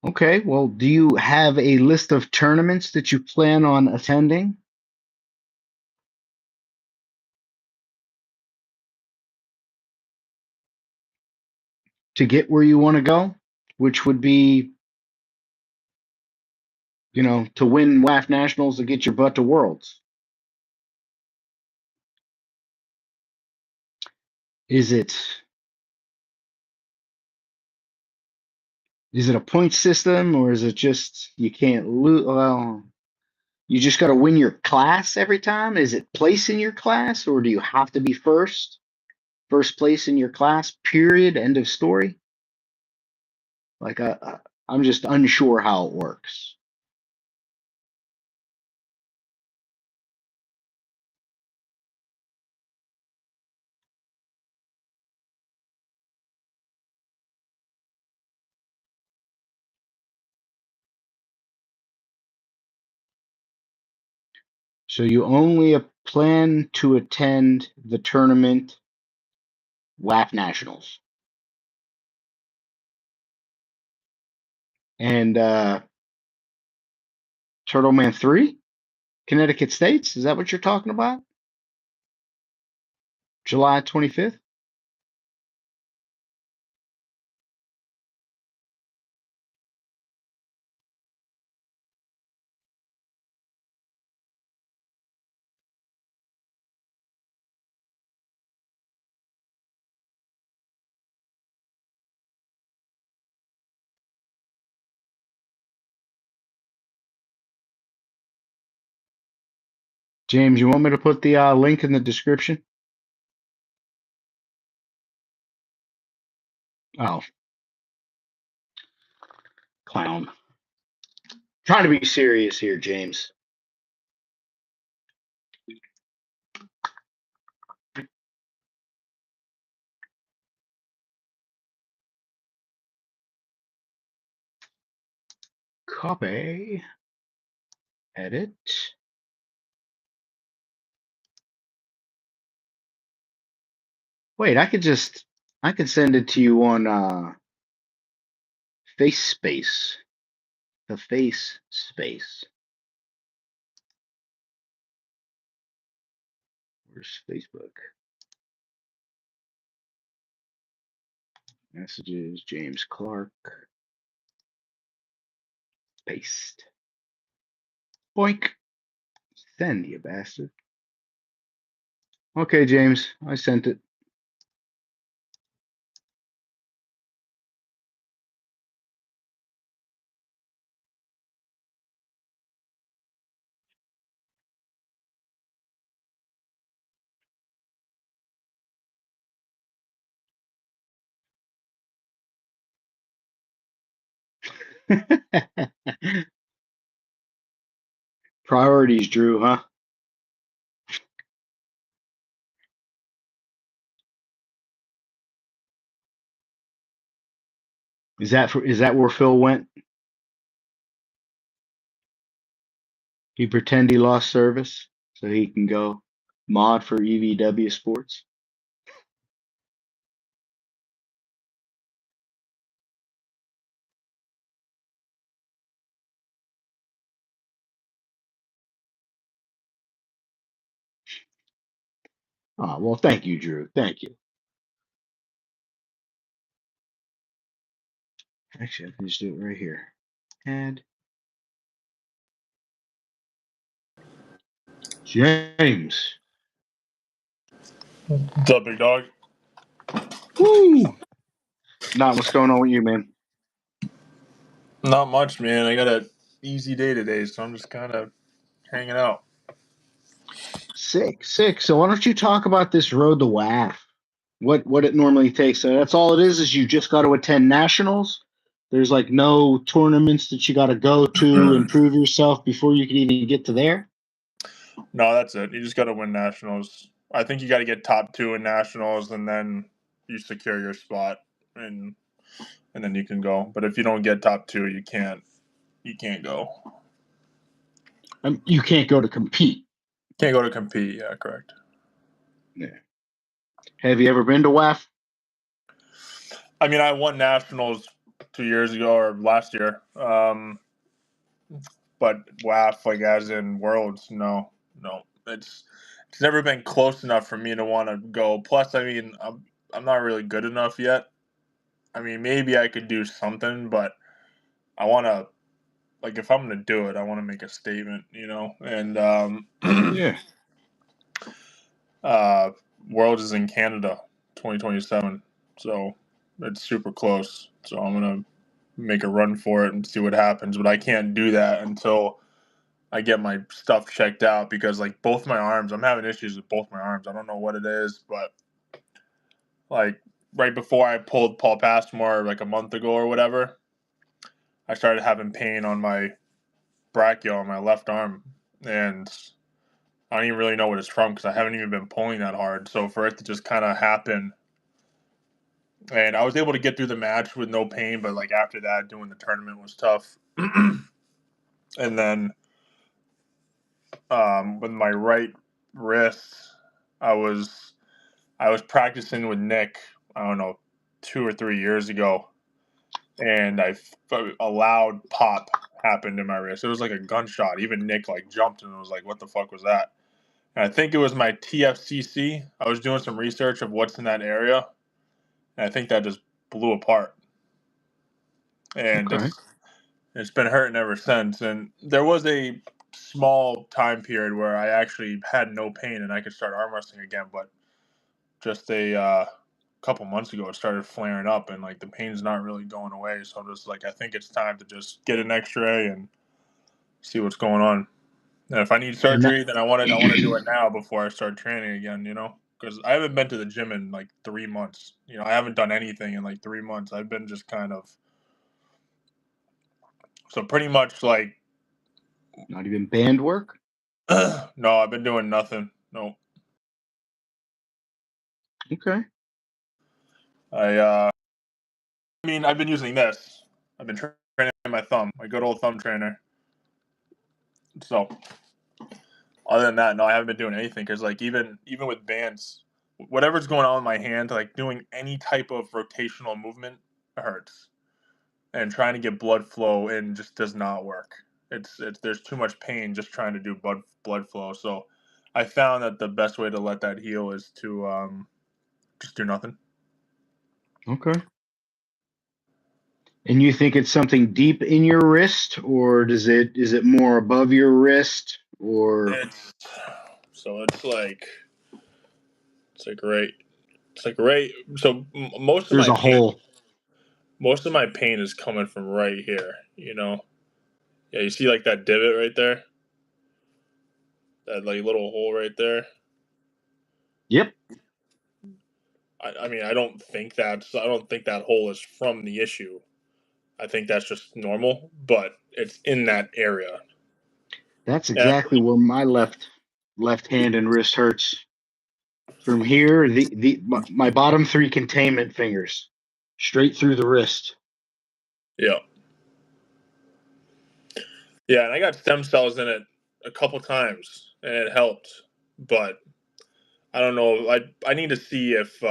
Okay. Well, do you have a list of tournaments that you plan on attending to get where you want to go? Which would be, to win WAF Nationals to get your butt to Worlds. Is it a point system or is it just you can't lose? Well, you just got to win your class every time? Is it place in your class or do you have to be first? First place in your class, period, end of story? Like, I'm just unsure how it works. So you only plan to attend the tournament WAF Nationals. and Turtle Man 3, Connecticut States. Is that what you're talking about? July 25th? James, you want me to put the link in the description? Oh, clown. Trying to be serious here, James. Copy. Edit. Wait, I could send it to you on face space. The face space. Where's Facebook? Messages, James Clark. Paste. Boink. Send, you bastard. Okay, James, I sent it. Priorities, Drew, huh? Is that where Phil went? He pretend he lost service so he can go mod for evwsports. Oh, well, thank you, Drew. Thank you. Actually, I can just do it right here. And James. What's up, big dog? Woo! Not what's going on with you, man. Not much, man. I got an easy day today, so I'm just kind of hanging out. Sick. So why don't you talk about this road to WAF? What it normally takes. So that's all it is you just got to attend nationals. There's like no tournaments that you got to go to and prove yourself before you can even get to there. No, that's it. You just got to win nationals. I think you got to get top 2 in nationals, and then you secure your spot, and then you can go. But if you don't get top 2, you can't go. You can't go to compete. Can't go to compete. Yeah, correct. Yeah. Have you ever been to WAF? I mean, I won nationals 2 years ago or last year. But WAF, like as in worlds, no. It's never been close enough for me to want to go. Plus, I mean, I'm not really good enough yet. I mean, maybe I could do something, but I want to, like, if I'm going to do it, I want to make a statement, And Yeah. Worlds is in Canada, 2027, so it's super close. So I'm gonna make a run for it and see what happens. But I can't do that until I get my stuff checked out because, like, both my arms, I'm having issues with both my arms. I don't know what it is, but like right before I pulled Paul Passmore like a month ago or whatever, I started having pain on my brachial on my left arm, and I don't even really know what it's from because I haven't even been pulling that hard. So for it to just kind of happen, and I was able to get through the match with no pain, but like after that, doing the tournament was tough. And then with my right wrist, I was practicing with Nick, I don't know, 2 or 3 years ago. and a loud pop happened in my wrist. It was like a gunshot. Even Nick like jumped and was like, "What the fuck was that?" And I think it was my TFCC. I was doing some research of what's in that area, and I think that just blew apart. And Okay. it's been hurting ever since. And there was a small time period where I actually had no pain and I could start arm wrestling again, but just a couple months ago it started flaring up, and like the pain's not really going away. So I'm just like, I think it's time to just get an X-ray and see what's going on. And if I need And that, surgery, then I want to do it now before I start training again. Because I haven't been to the gym in like 3 months. I haven't done anything in like 3 months. I've been just kind of so pretty much like not even band work? no, I've been doing nothing. No, Okay. I mean I've been using this. I've been training my thumb, my good old thumb trainer. So other than that, no, I haven't been doing anything because like even with bands, whatever's going on with my hand, like doing any type of rotational movement hurts, and trying to get blood flow in just does not work. It's there's too much pain just trying to do blood flow. So I found that the best way to let that heal is to just do nothing. Okay. And you think it's something deep in your wrist, or is it more above your wrist, or It's it's right. It's like right. So most of there's my a pain, hole? is coming from right here. Yeah, you see like that divot right there, that like little hole right there. Yep. I mean, I don't think that hole is from the issue. I think that's just normal, but it's in that area. That's And exactly where my left hand and wrist hurts. From here, my bottom three containment fingers, straight through the wrist. yeah, yeah, and I got stem cells in it a couple times, and it helped. But I don't know. I need to see if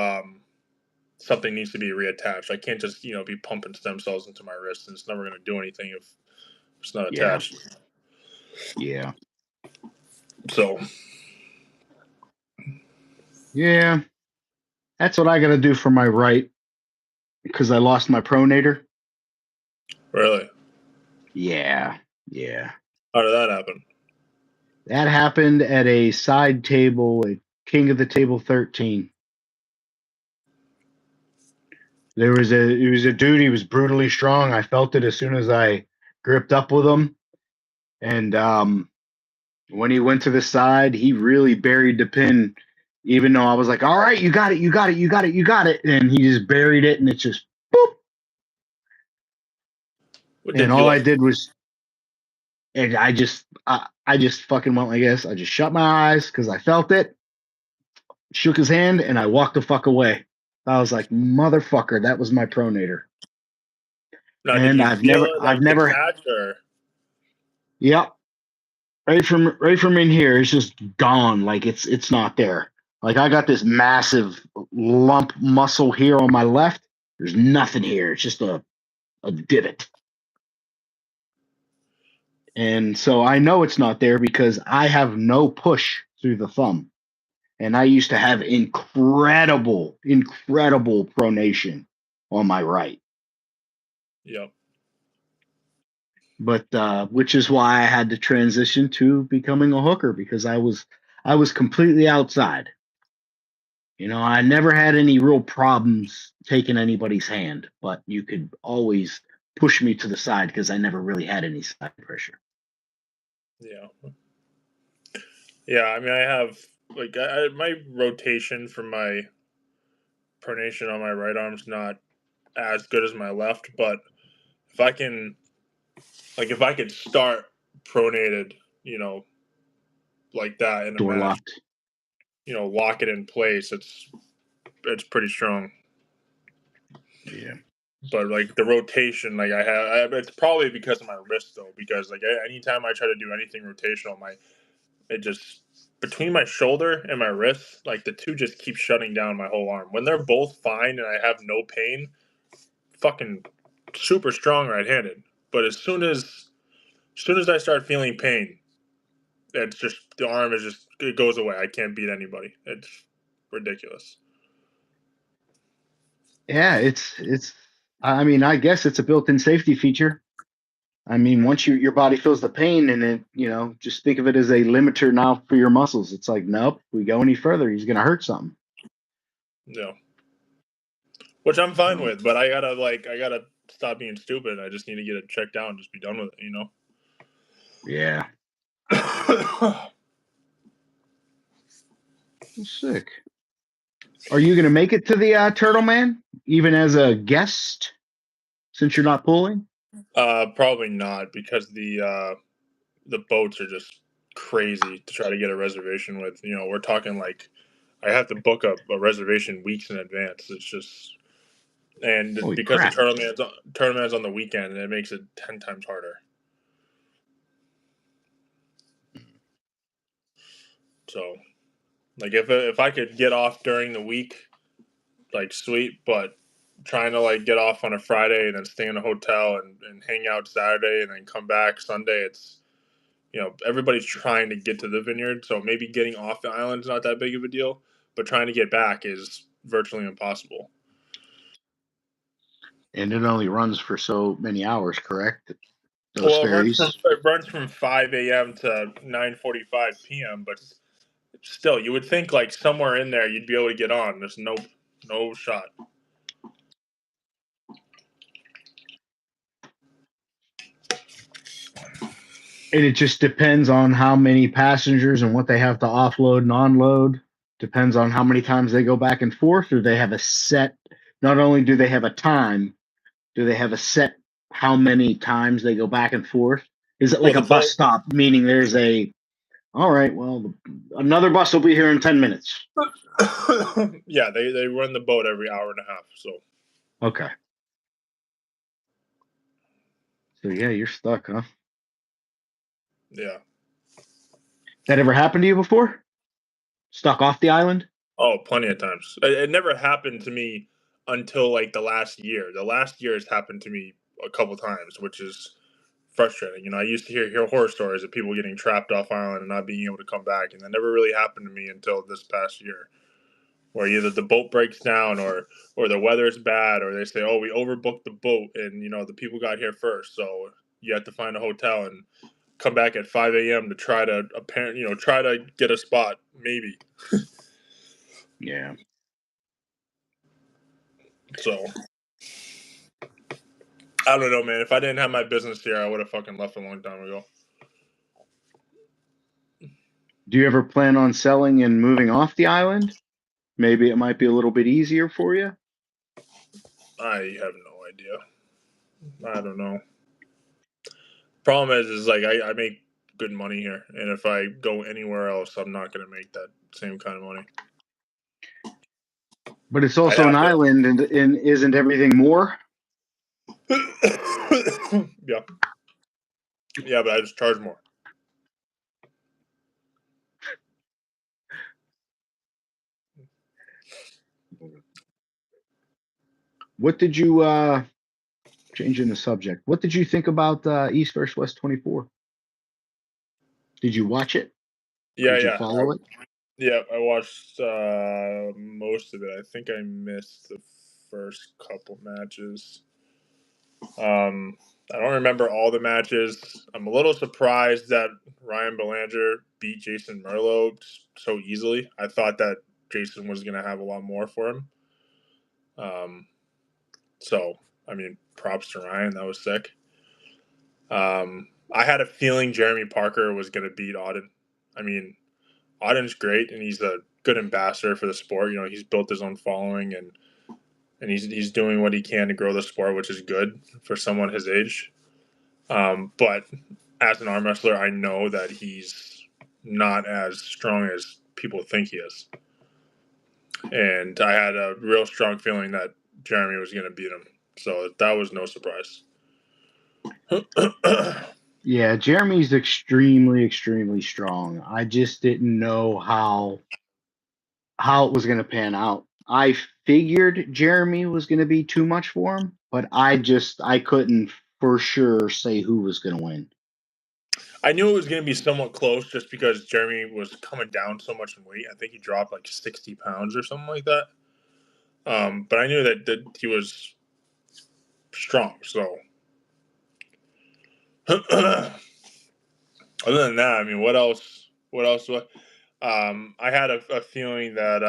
something needs to be reattached. I can't just be pumping stem cells into my wrist, and it's never going to do anything if it's not Yeah. attached. Yeah. So Yeah. That's what I got to do for my right because I lost my pronator. really, Yeah. Yeah. how did that happen? That happened at a side table at King of the Table 13. It was a dude. He was brutally strong. I felt it as soon as I gripped up with him. And when he went to the side, he really buried the pin. Even though I was like, "All right, you got it, you got it, you got it, you got it," and he just buried it, and it just boop. What And did you all I like? did was, and I just fucking went like this. I just shut my eyes because I felt it. Shook his hand, and I walked the fuck away. I was like, "Motherfucker, that was my pronator." Now, did And you feel it I've like never, detach or? yep, right from in here, it's just gone. Like it's not there. Like I got this massive lump muscle here on my left. There's nothing here. It's just a divot. And so I know it's not there because I have no push through the thumb. And I used to have incredible pronation on my right. Yep. But which is why I had to transition to becoming a hooker because I was completely outside. I never had any real problems taking anybody's hand, but you could always push me to the side because I never really had any side pressure. Yeah. Yeah. I mean, I have like my rotation for my pronation on my right arm's not as good as my left, but if I can, like, if I could start pronated, like that in a Door match, locked. lock it in place, it's pretty strong. Yeah. But like the rotation, like it's probably because of my wrist though, because like anytime I try to do anything rotational, it just between my shoulder and my wrist, like the two just keep shutting down my whole arm. When they're both fine and I have no pain, fucking super strong right-handed, but as soon as I start feeling pain, it's just the arm is just it goes away. I can't beat anybody. It's ridiculous. Yeah, it's. I mean, I guess it's a built-in safety feature. I mean, once your body feels the pain, and it, just think of it as a limiter now for your muscles. It's like, nope, we go any further, he's gonna hurt something. Yeah. Which I'm fine So, with, but I gotta stop being stupid. I just need to get it checked out and just be done with it, yeah, sick. Are you gonna make it to the Turtle Man, even as a guest, since you're not pulling? Probably not, because the boats are just crazy to try to get a reservation with. We're talking like I have to book a reservation weeks in advance. It's just Holy because the crap! tournament's on the weekend, it makes it 10 times harder. So, like if I could get off during the week, like sweet, but trying to like get off on a Friday and then stay in a hotel and hang out Saturday and then come back Sunday, it's everybody's trying to get to the vineyard, so maybe getting off the island is not that big of a deal, but trying to get back is virtually impossible. And it only runs for so many hours, correct? Those Well, ferries. it runs from 5 a.m. to 9:45 p.m., but still, you would think like somewhere in there you'd be able to get on. There's no shot. And it just depends on how many passengers and what they have to offload and unload. Depends on how many times they go back and forth, or they have a set. Not only do they have a time, do they have a set how many times they go back and forth? Is it Well, like a bus stop, meaning there's all right, well, another bus will be here in 10 minutes. yeah, they run the boat every hour and a half. So Okay. So yeah, you're stuck, huh? yeah. That ever happened to you before? Stuck off the island? Oh, plenty of times. It never happened to me until like the last year. The last year has happened to me a couple times, which is frustrating. I used to hear horror stories of people getting trapped off island and not being able to come back, and that never really happened to me until this past year, where either the boat breaks down or the weather is bad, or they say, "Oh, we overbooked the boat, and the people got here first, so you have to find a hotel and come back at 5 a.m. to try to try to get a spot, maybe." Yeah. So I don't know, man. If I didn't have my business here, I would have fucking left a long time ago. Do you ever plan on selling and moving off the island? Maybe it might be a little bit easier for you. I have no idea. I don't know. Problem is like I make good money here, and if I go anywhere else, I'm not going to make that same kind of money. But it's also an island, and isn't everything more? Yeah, but I just charge more. What did you changing the subject? What did you think about East vs West 24? Did you watch it? Yeah, Did you follow it? Yeah, I watched most of it. I think I missed the first couple matches. I don't remember all the matches. I'm a little surprised that Ryan Belanger beat Jason Merlo so easily. I thought that Jason was going to have a lot more for him. So, I mean, props to Ryan. That was sick. I had a feeling Jeremy Parker was going to beat Auden. I mean, Auden's great, and he's a good ambassador for the sport. He's built his own following, and he's doing what he can to grow the sport, which is good for someone his age. But as an arm wrestler, I know that he's not as strong as people think he is. And I had a real strong feeling that Jeremy was going to beat him. So that was no surprise. Yeah, Jeremy's extremely, extremely strong. I just didn't know how it was going to pan out. I figured Jeremy was going to be too much for him, but I couldn't for sure say who was going to win. I knew it was going to be somewhat close just because Jeremy was coming down so much in weight. I think he dropped like 60 pounds or something like that. But I knew that he was strong. So other than that, I mean, what else? What else? I had a feeling that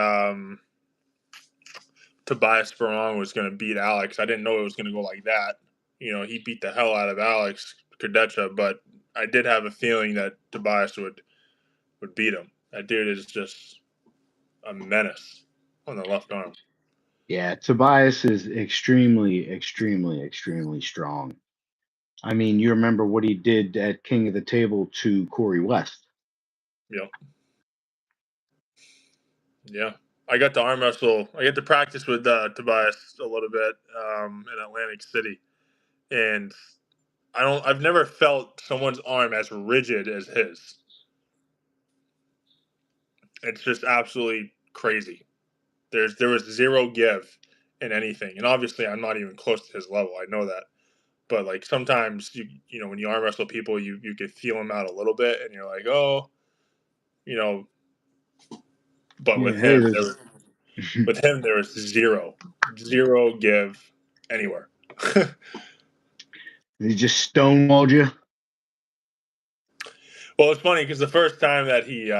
Tobias Barong was going to beat Alex. I didn't know it was going to go like that. You know, he beat the hell out of Alex Kurdecha, but I did have a feeling that Tobias would beat him. That dude is just a menace on the left arm. Yeah, Tobias is extremely, extremely, extremely strong. I mean, you remember what he did at King of the Table to Corey West. Yep. Yeah. I got to arm wrestle. I get to practice with Tobias a little bit in Atlantic City, and I've never felt someone's arm as rigid as his. It's just absolutely crazy. There was zero give in anything, and obviously I'm not even close to his level. I know that, but like sometimes you know when you arm wrestle people, you could feel them out a little bit, and you're like, oh, you know. But Yeah, with hey, him, there was zero give anywhere. he just stonewalled you. Well, it's funny because the first time that he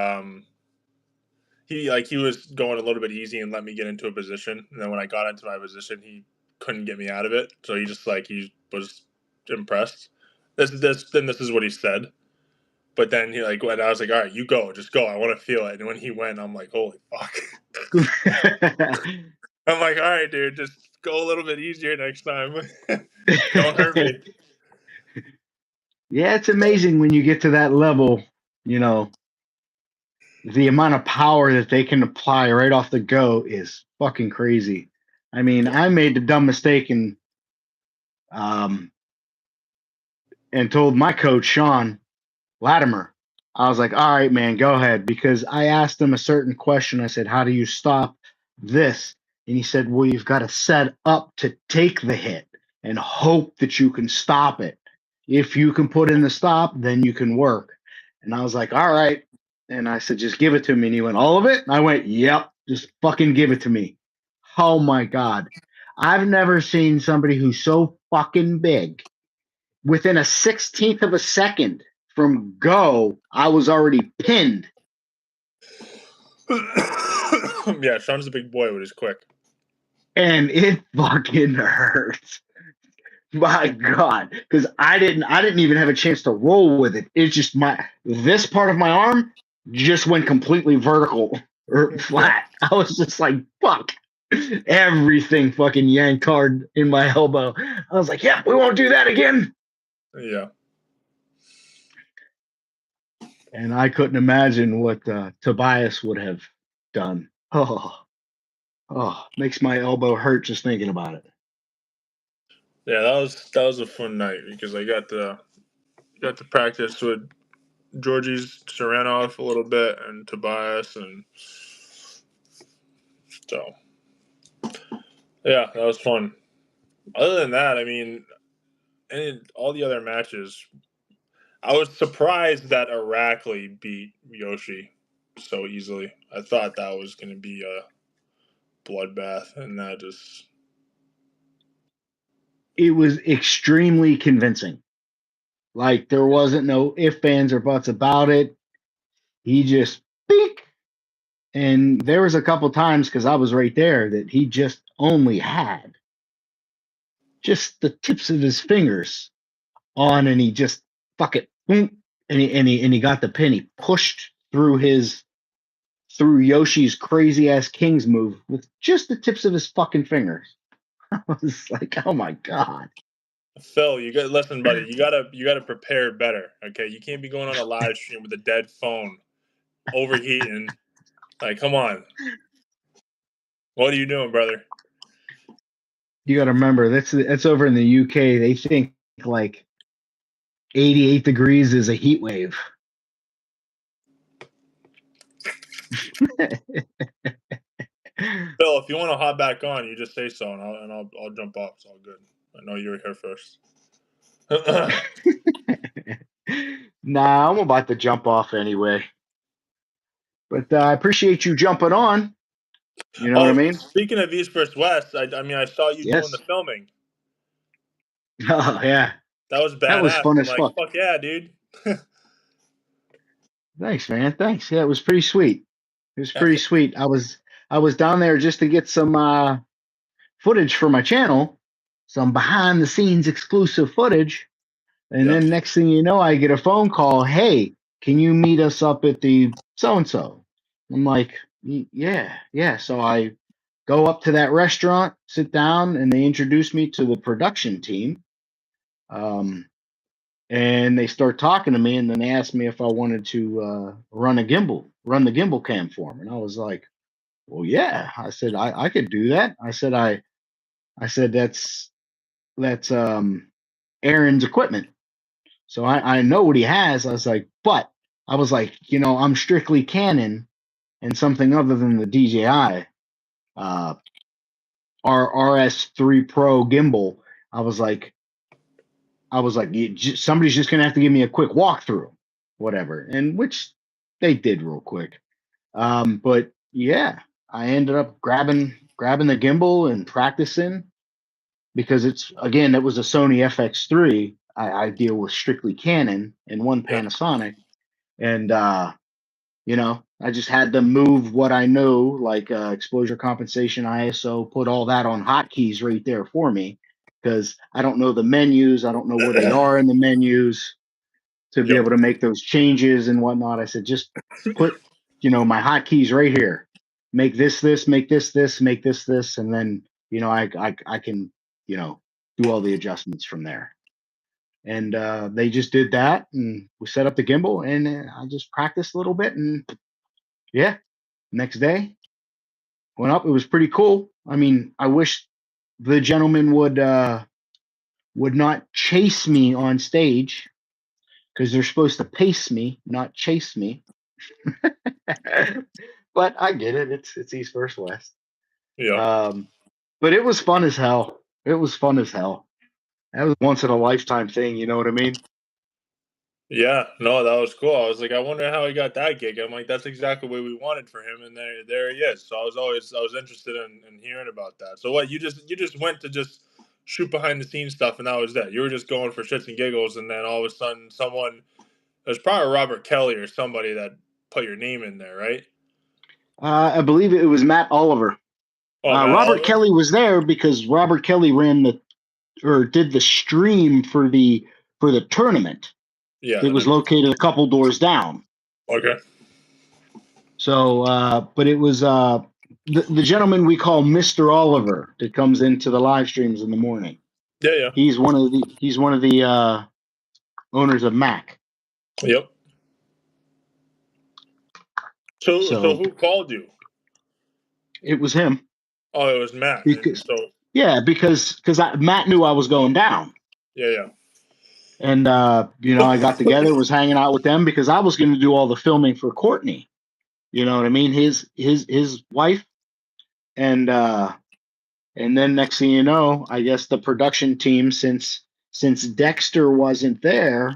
was going a little bit easy and let me get into a position, and then when I got into my position, he couldn't get me out of it. So he was impressed. This is what he said. But then when I was like, all right, you go, just go. I want to feel it. And when he went, I'm like, holy fuck. I'm like, all right, dude, just go a little bit easier next time. Don't hurt me. Yeah, it's amazing when you get to that level, you know, the amount of power that they can apply right off the go is fucking crazy. I mean, I made the dumb mistake and told my coach, Sean Latimer, I was like, all right, man, go ahead. Because I asked him a certain question. I said, how do you stop this? And he said, well, you've got to set up to take the hit and hope that you can stop it. If you can put in the stop, then you can work. And I was like, all right. And I said, just give it to me. And he went, all of it? And I went, yep, just fucking give it to me. Oh my God. I've never seen somebody who's so fucking big. Within a 16th of a second from go, I was already pinned. Yeah, Sean's a big boy, but he's quick. And it fucking hurts. My God. Because I didn't even have a chance to roll with it. It's just this part of my arm just went completely vertical or flat. I was just like, fuck. Everything fucking yanked hard in my elbow. I was like, yeah, we won't do that again. Yeah. And I couldn't imagine what Tobias would have done. Oh, makes my elbow hurt just thinking about it. Yeah, that was a fun night because I got to practice with Georgie's Serenov a little bit and Tobias, and so yeah, that was fun. Other than that, I mean, all the other matches, I was surprised that Irakli beat Yoshi so easily. I thought that was going to be a bloodbath, and that just... It was extremely convincing. Like there wasn't no ifs, ands, or buts about it. He just beak. And there was a couple times because I was right there that he just only had just the tips of his fingers on, and he just fuck it, and he got the pin. He pushed through Yoshi's crazy ass King's move with just the tips of his fucking fingers. I was like, oh my God. Phil, you got listen, buddy. You gotta prepare better. Okay, you can't be going on a live stream with a dead phone, overheating. Like, come on. What are you doing, brother? You got to remember that's over in the UK. They think like 88 degrees is a heat wave. Phil, Bill, if you want to hop back on, you just say so, and I'll jump off. It's all good. I know you were here first. Nah, I'm about to jump off anyway. But I appreciate you jumping on. You know what I mean? Speaking of East vs. West, I mean, I saw you doing the Yes. filming. Oh yeah, That was that was badass. fun I'm as like, fuck. fuck yeah, dude. Thanks, man. Thanks. Yeah, it was pretty sweet. It was pretty That's sweet. I was down there just to get some footage for my channel, some behind the scenes exclusive footage. And yeah. then next thing you know, I get a phone call. Hey, can you meet us up at the so and so? I'm like, yeah, yeah. So I go up to that restaurant, sit down, and they introduce me to the production team. And they start talking to me, and then they asked me if I wanted to run the gimbal cam for them. And I was like, well, yeah. I said I could do that. I said that's Aaron's equipment. So I know what he has. I was like, but I was like, I'm strictly Canon and something other than the DJI, our RS3 Pro gimbal. I was like, somebody's just gonna have to give me a quick walkthrough, whatever, and which they did real quick. But yeah, I ended up grabbing the gimbal and practicing because it was a Sony FX3. I deal with strictly Canon and one Yep. Panasonic, and I just had to move what I know, like exposure compensation, ISO, put all that on hotkeys right there for me because I don't know the menus, I don't know where they are in the menus to be Yep. able to make those changes and whatnot. I said, just put, my hotkeys right here. Make this, make this, make this, and then I can do all the adjustments from there. And they just did that, and we set up the gimbal, and I just practiced a little bit, and yeah, next day went up. It was pretty cool. I mean, I wish the gentleman would not chase me on stage because they're supposed to pace me, not chase me. But I get it. It's East versus West. Yeah. But it was fun as hell. It was fun as hell. That was once in a lifetime thing. You know what I mean? Yeah, no, that was cool. I was like, I wonder how he got that gig. I'm like, that's exactly what we wanted for him, and there he is. So I was interested in hearing about that. So what you just went to just shoot behind the scenes stuff, and that was that. You were just going for shits and giggles, and then all of a sudden, someone, it was probably Robert Kelly or somebody that put your name in there, right? I believe it was Matt Oliver. Oh, Matt Robert Oliver? Kelly was there because Robert Kelly did the stream for the tournament. Yeah. It was located a couple doors down. Okay. So, but it was the gentleman we call Mr. Oliver that comes into the live streams in the morning. Yeah, yeah. He's one of the owners of Mac. Yep. So So who called you? it was him Oh, it was Matt. And because so because Matt knew I was going down. yeah. And I got together, was hanging out with them because I was going to do all the filming for Courtney. You know what I mean? His wife, and then next thing you know, I guess the production team, since Dexter wasn't there,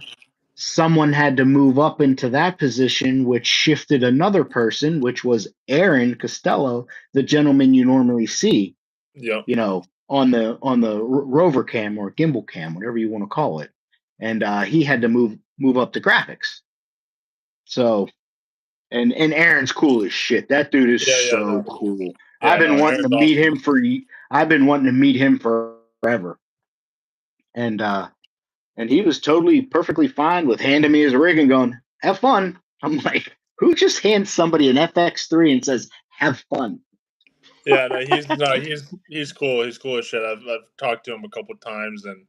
someone had to move up into that position, which shifted another person, which was Aaron Costello, the gentleman you normally see, Yep. on the rover cam or gimbal cam, whatever you want to call it. And he had to move up to graphics. So, and Aaron's cool as shit. That dude is Yeah, so no. cool. Yeah, I've been no, wanting to Aaron's meet awesome. him forever. And he was totally perfectly fine with handing me his rig and going, "Have fun." I'm like, who just hands somebody an FX3 and says, "Have fun"? Yeah, no, he's cool. He's cool as shit. I've talked to him a couple times, and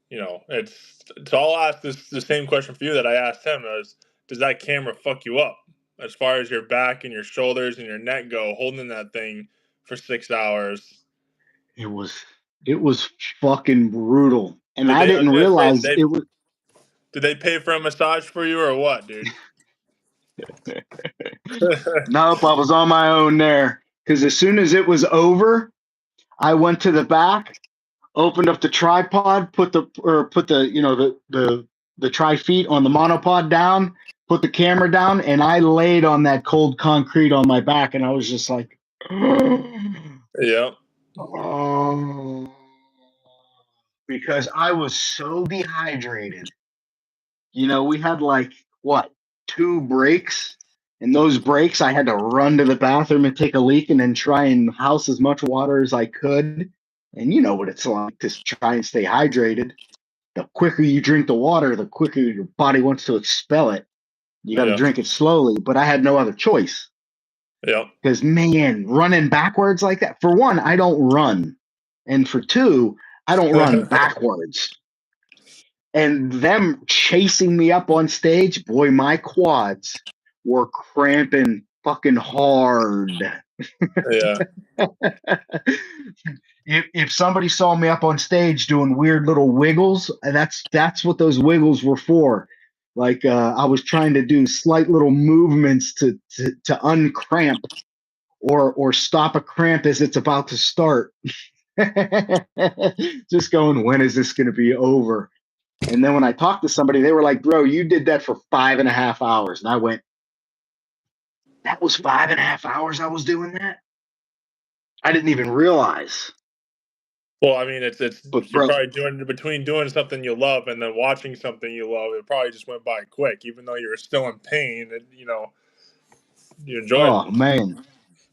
it's all. I'll ask the same question for you that I asked him: is does that camera fuck you up as far as your back and your shoulders and your neck go, holding that thing for 6 hours? It was fucking brutal, and Did I they? I was didn't gonna say, realize it was. did they pay for a massage for you or what, dude? Nope, I was on my own there. because as soon as it was over, I went to the back, opened up the tripod, put the tri-feet on the monopod down, put the camera down, and I laid on that cold concrete on my back, and I was just like, Yeah. oh, because I was so dehydrated. We had like what, 2 breaks, and those breaks I had to run to the bathroom and take a leak, and then try and house as much water as I could. And you know what it's like to try and stay hydrated. The quicker you drink the water, the quicker your body wants to expel it. You got to Yeah. drink it slowly, but I had no other choice. Yeah. Because, man, running backwards like that, for one, I don't run. And for two, I don't run backwards. And them chasing me up on stage, boy, my quads were cramping fucking hard. Yeah. If somebody saw me up on stage doing weird little wiggles, that's what those wiggles were for. Like I was trying to do slight little movements to uncramp or stop a cramp as it's about to start. Just going, when is this going to be over? And then when I talked to somebody, they were like, bro, you did that for 5.5 hours. And I went, that was 5.5 hours I was doing that? I didn't even realize. Well, I mean, it's But you're bro, probably doing something you love and then watching something you love. It probably just went by quick, even though you were still in pain, and you enjoyed oh man.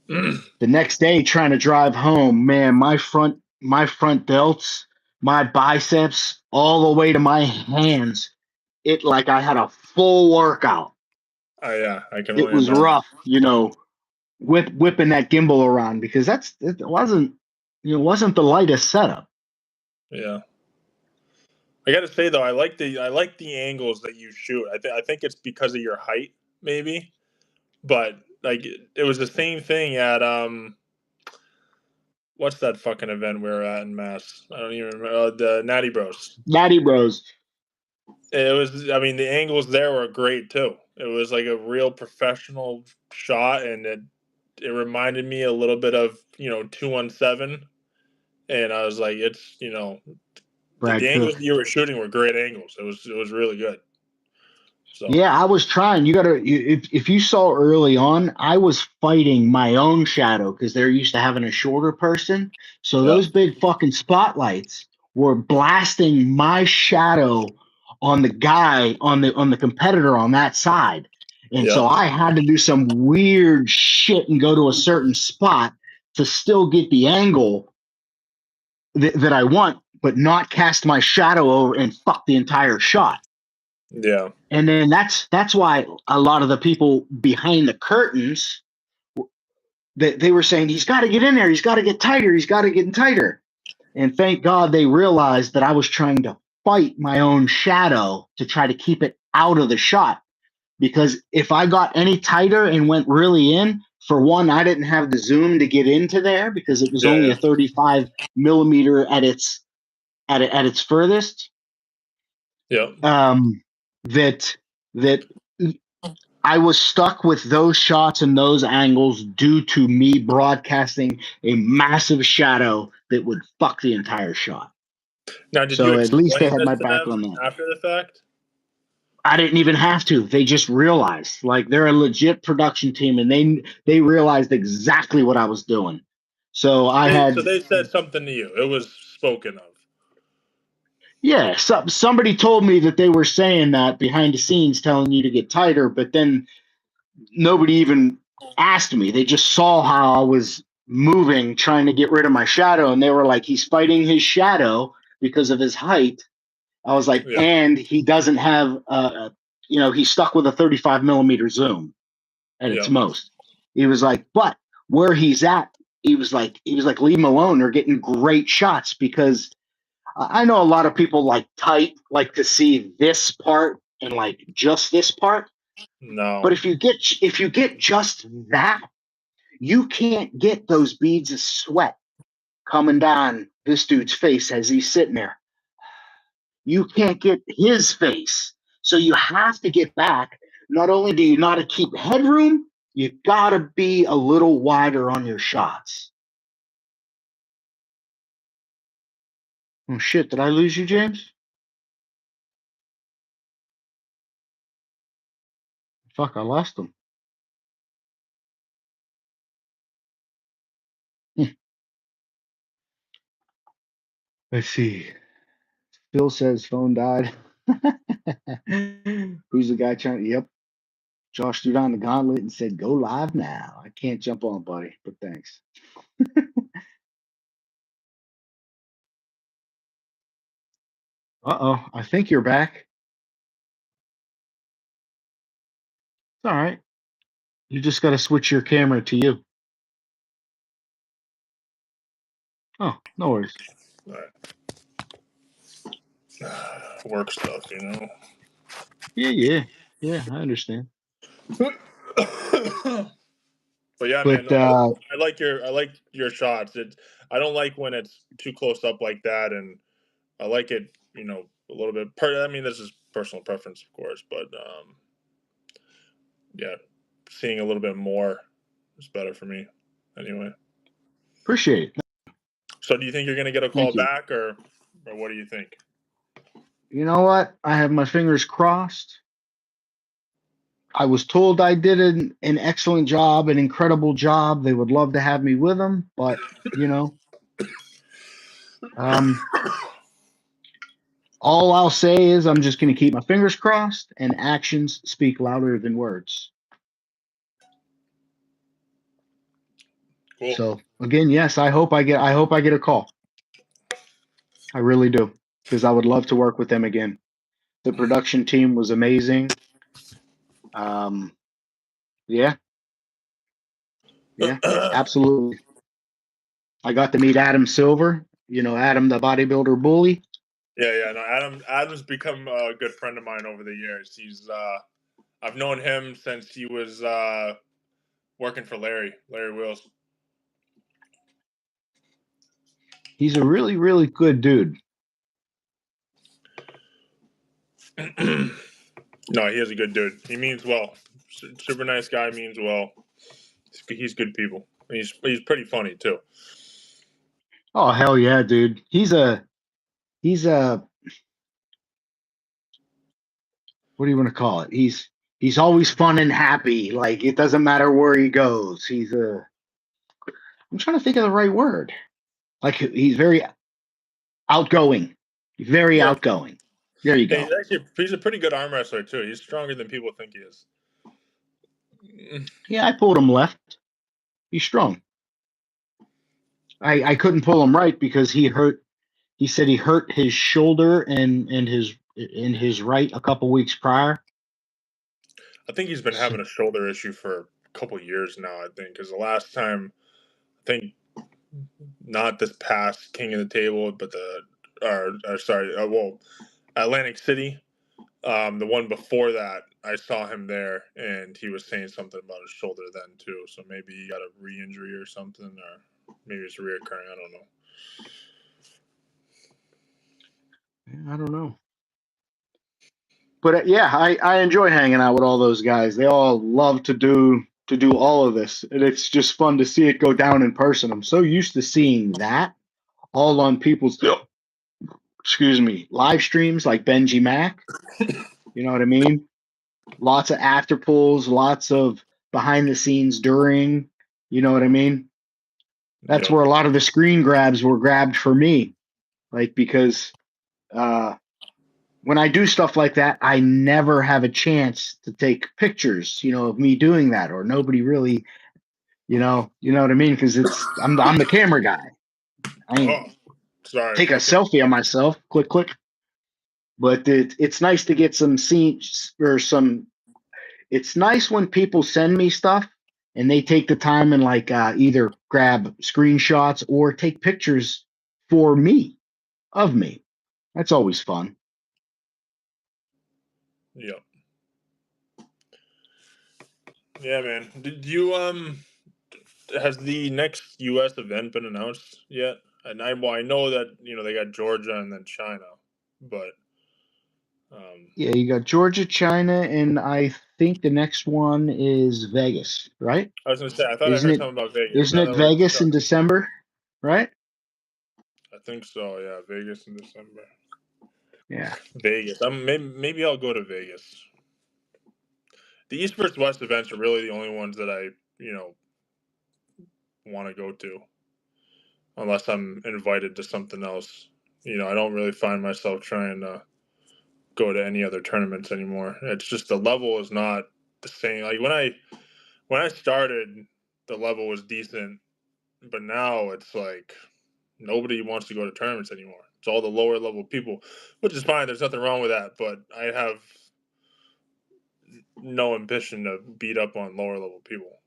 it. The next day trying to drive home, man, my front delts, my biceps, all the way to my hands, it like I had a full workout. Yeah, I can It only was imagine. rough, whipping that gimbal around, because it wasn't the lightest setup. Yeah, I got to say though, I like the angles that you shoot. I think it's because of your height, maybe, but like it was the same thing at what's that fucking event we were at in Mass? I don't even remember. The Natty Bros. Natty Bros. It was. I mean, the angles there were great too. It was like a real professional shot, and it reminded me a little bit of 217, and I was like, it's the Brad angles Cook. that you were shooting were great angles. It was really good. So Yeah, I was trying. If you saw early on, I was fighting my own shadow because they're used to having a shorter person. So yeah, those big fucking spotlights were blasting my shadow on the guy on the competitor on that side. And yeah, so I had to do some weird shit and go to a certain spot to still get the angle that I want, but not cast my shadow over and fuck the entire shot. yeah, And then that's why a lot of the people behind the curtains, they were saying, he's got to get in there, he's got to get tighter, he's got to get tighter. And thank God they realized that I was trying to fight my own shadow to try to keep it out of the shot. Because if I got any tighter and went really in, for one, I didn't have the zoom to get into there because it was only yeah, a 35 millimeter at its furthest. yeah. That I was stuck with those shots and those angles due to me broadcasting a massive shadow that would fuck the entire shot. Now, did you So at least they explain had this my to back them on that. after the fact? I didn't even have to. They just realized, like, they're a legit production team, and they realized exactly what I was doing. So So they said something to you. It was spoken of. yeah, somebody told me that they were saying that behind the scenes, telling you to get tighter, but then nobody even asked me. They just saw how I was moving, trying to get rid of my shadow, and they were like, he's fighting his shadow because of his height. I was like, Yeah, and he doesn't have he's stuck with a 35 millimeter zoom at its yeah, most. He was like, but where he's at, he was like, leave him alone. They're getting great shots, because I know a lot of people like to see this part and like just this part. no, But if you get just that, you can't get those beads of sweat coming down this dude's face as he's sitting there. You can't get his face. So you have to get back. Not only do you not keep headroom, You gotta be a little wider on your shots. Oh shit, did I lose you, James? Fuck, I lost him. Let's see. Phil says phone died. Who's the guy trying? Yep. Josh threw down the gauntlet and said, "Go live now." I can't jump on, buddy, but thanks. Uh-oh, I think you're back. It's all right. You just got to switch your camera to you. Oh, no worries. All right. Work stuff, you know. Yeah, I understand. But yeah, man, But I like your shots. I don't like when it's too close up like that, and I like it, you know, a little bit. I mean, this is personal preference, of course, but yeah, seeing a little bit more is better for me, anyway. appreciate it. So, do you think you're gonna get a call Thank you. back, or what do you think? You know what? I have my fingers crossed. I was told I did an excellent job, an incredible job. They would love to have me with them, but you know, all I'll say is I'm just going to keep my fingers crossed, and actions speak louder than words. Cool. So again, yes, I hope I get a call. I really do, because I would love to work with them again. The production team was amazing. Yeah, absolutely. I got to meet Adam Silver. You know, Adam, the bodybuilder bully. Yeah. No, Adam's become a good friend of mine over the years. I've known him since he was working for Larry Wills. He's a really, really good dude. No, he is a good dude. He means well. Super nice guy, means well. He's good people. He's pretty funny too. Oh hell yeah, dude. He's a what do you want to call it? He's always fun and happy. Like it doesn't matter where he goes. I'm trying to think of the right word. Like he's very outgoing. Very Yeah. outgoing. There you Hey, go. he's a pretty good arm wrestler too. He's stronger than people think he is. Yeah, I pulled him left. He's strong. I couldn't pull him right because he said he hurt his shoulder and his right a couple weeks prior. I think he's been having a shoulder issue for a couple years now. I think because the last time, I think not this past King of the Table, but Atlantic City. The one before that, I saw him there, and he was saying something about his shoulder then too. So maybe he got a re-injury or something, or maybe it's reoccurring. I don't know. I don't know. But yeah, I enjoy hanging out with all those guys. They all love to do all of this, and it's just fun to see it go down in person. I'm so used to seeing that all on people's live streams like Benji Mac. You know what I mean? Lots of after pulls, lots of behind the scenes during. You know what I mean? That's Yeah. where a lot of the screen grabs were grabbed for me, like because when I do stuff like that, I never have a chance to take pictures, of me doing that, or nobody really, you know what I mean? Because I'm the camera guy. I ain't Oh, sorry. take a selfie of myself, click click. But it's nice to get some scenes or some. It's nice when people send me stuff and they take the time and like either grab screenshots or take pictures for me of me. That's always fun. Yeah. Yeah, man. Did you has the next U.S. event been announced yet? And I know that they got Georgia and then China, but Yeah, you got Georgia, China, and I think the next one is Vegas, right? I was gonna say I thought I Isn't heard it? something about Vegas. Isn't Now it that we're Vegas in talking, December, right? I think so. Yeah, Vegas in December. Yeah. Vegas. Maybe I'll go to Vegas. The East versus West events are really the only ones that I want to go to, unless I'm invited to something else. I don't really find myself trying to go to any other tournaments anymore. It's just the level is not the same. Like when I started, the level was decent, but now it's like nobody wants to go to tournaments anymore. It's all the lower level people, which is fine. There's nothing wrong with that, but I have no ambition to beat up on lower level people.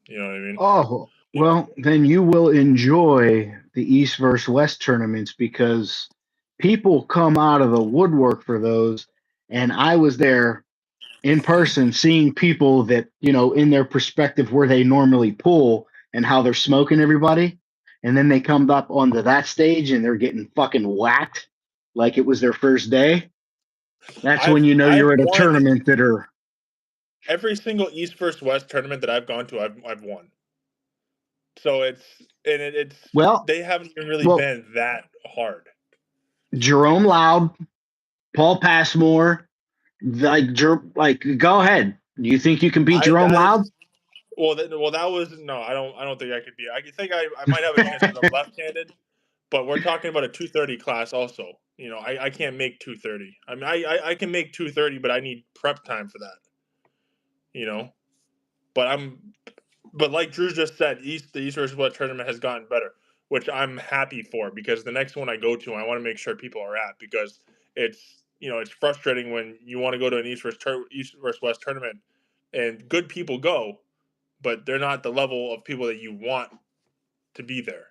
You know what I mean? Oh, well, then you will enjoy the East versus West tournaments because people come out of the woodwork for those. And I was there in person seeing people that, in their perspective where they normally pull and how they're smoking everybody. And then they come up onto that stage and they're getting fucking whacked like it was their first day. That's when you know I've you're at a won tournament that are. every single East versus West tournament that I've gone to. I've won. So it's Well, they haven't even really well, been that hard. Jerome Loud, Paul Passmore, like go ahead. Do you think you can beat I Jerome that Loud? is that was no. I don't think I could be. I think I might have a chance because I'm left-handed, but we're talking about a 230 class also. I can't make 230. I mean, I can make 230, but I need prep time for that. You know, but but like Drew just said, the East versus West tournament has gotten better, which I'm happy for because the next one I go to, I want to make sure people are at because it's frustrating when you want to go to an East versus West tournament and good people go, but they're not the level of people that you want to be there.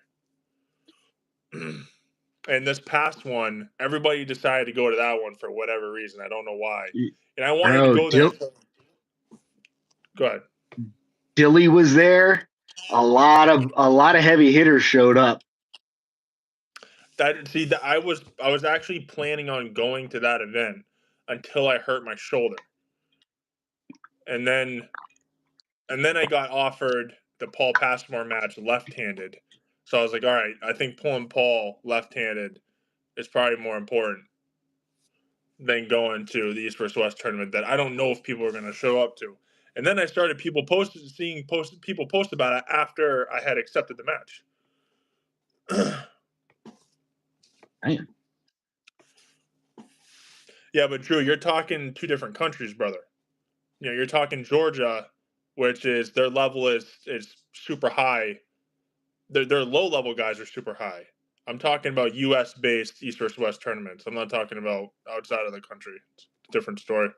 And this past one, everybody decided to go to that one for whatever reason. I don't know why. And I wanted to Bro, go there. Go ahead. Dilly was there. A lot of heavy hitters showed up. I was actually planning on going to that event until I hurt my shoulder, and then I got offered the Paul Passmore match left-handed. So I was like, all right, I think pulling Paul left-handed is probably more important than going to the East versus West tournament that I don't know if people are going to show up to. And then I started people people post about it after I had accepted the match. Damn. Yeah, but Drew, you're talking two different countries, brother. You're talking Georgia, which is their level is super high. Their low level guys are super high. I'm talking about U.S. based East versus West tournaments. I'm not talking about outside of the country. It's a different story.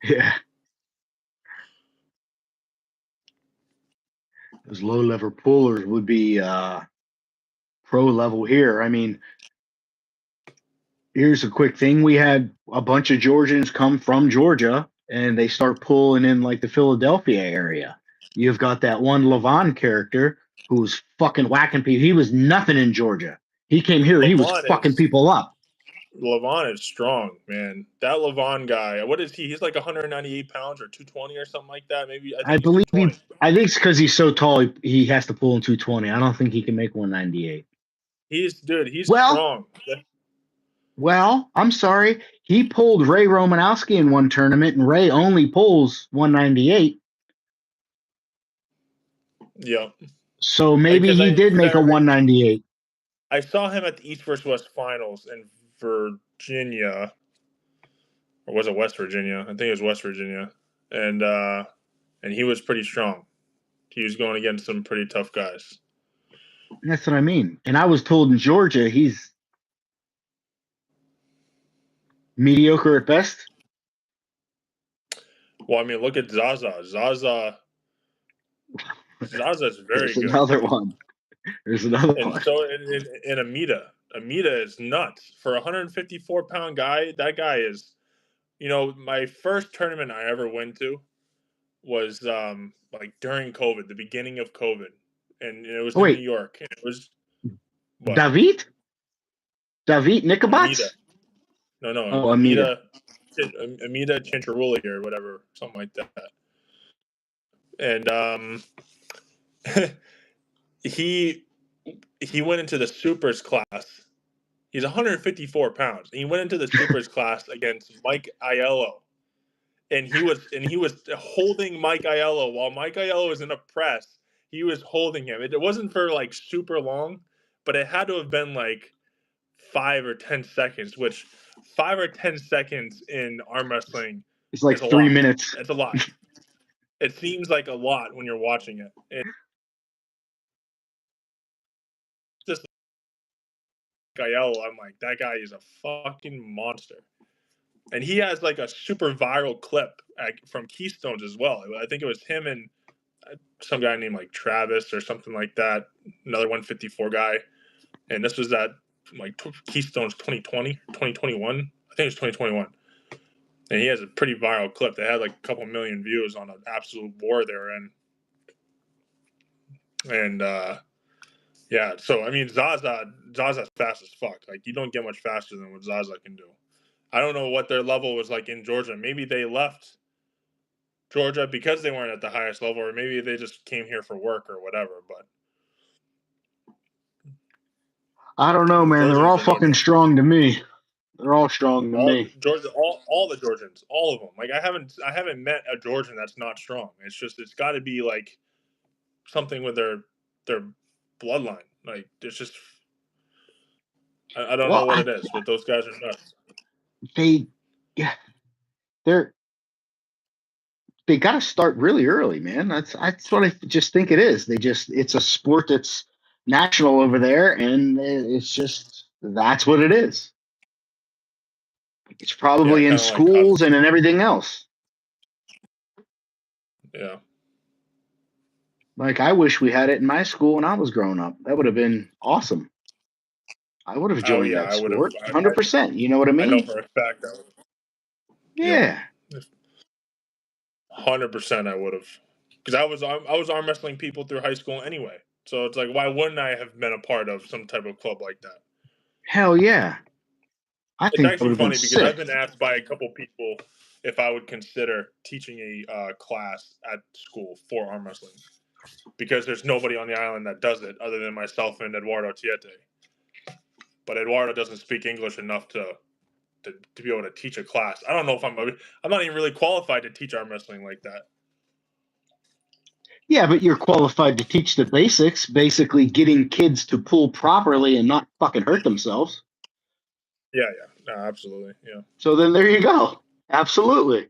Yeah. Those low level pullers would be pro level here. I mean, here's a quick thing. We had a bunch of Georgians come from Georgia and they start pulling in like the Philadelphia area. You've got that one Levon character who's fucking whacking people. He was nothing in Georgia. He came here, he was fucking people up. Levon is strong, man. That Levon guy, what is he? He's like 198 pounds or 220 or something like that. Maybe I I think he's believe 220. I think it's because he's so tall, he has to pull in 220. I don't think he can make 198. He's Well, strong. I'm sorry. He pulled Ray Romanowski in one tournament, and Ray only pulls 198. Yeah, So maybe because he did make a 198. I saw him at the East versus West finals in Virginia, or was it West Virginia? I think it was West Virginia, and he was pretty strong. He was going against some pretty tough guys. That's what I mean. And I was told in Georgia he's mediocre at best. Well, I mean, look at Zaza. Zaza's very There's good. another one. There's another And one. so in Amita. Amita is nuts. For a 154-pound guy, that guy is, my first tournament I ever went to was like during COVID, the beginning of COVID. And it was Oh in New wait, York. And it was David Nicobats? No, Oh, Amida. Amida Chinchiruli or whatever, something like that. And he went into the supers class. He's 154 pounds. And he went into the supers class against Mike Aiello. And he was holding Mike Aiello while Mike Aiello was in a press. He was holding him. It wasn't for like super long, but it had to have been like 5 or 10 seconds, which 5 or 10 seconds in arm wrestling It's like is a 3 lot. minutes. It's a lot. It seems like a lot when you're watching it. And just like Aiello, I'm like, that guy is a fucking monster. And he has like a super viral clip from Keystones as well. I think it was him and some guy named like Travis or something like that, another 154 guy. And this was at like Keystones 2020, 2021. I think it was 2021. And he has a pretty viral clip that had like a couple million views on an absolute war they were in. And yeah, so I mean Zaza's fast as fuck. Like you don't get much faster than what Zaza can do. I don't know what their level was like in Georgia. Maybe they left Georgia because they weren't at the highest level, or maybe they just came here for work or whatever. But I don't know, man. They're all fucking strong to me. They're all strong to me. Georgia, all the Georgians, all of them. Like I haven't met a Georgian that's not strong. It's got to be like something with their bloodline. Like it's just I don't know what it is, but those guys are nuts. They got to start really early, man. That's what I just think it is. It's a sport that's national over there, and it's just that's what it is. It's probably in schools and in everything else. Yeah. Like I wish we had it in my school when I was growing up. That would have been awesome. I would have joined that sport, 100%. You know what I mean? I know for a fact I would. Yeah. 100% I would have, because I was arm wrestling people through high school anyway. So it's like, why wouldn't I have been a part of some type of club like that? Hell yeah. It's actually funny because I've been asked by a couple people if I would consider teaching a class at school for arm wrestling, because there's nobody on the island that does it other than myself and Eduardo Tiete. But Eduardo doesn't speak English enough to be able to teach a class. I don't know if I'm not even really qualified to teach arm wrestling like that. Yeah, but you're qualified to teach the basics, basically getting kids to pull properly and not fucking hurt themselves. Yeah. No, absolutely. Yeah. So then there you go. Absolutely.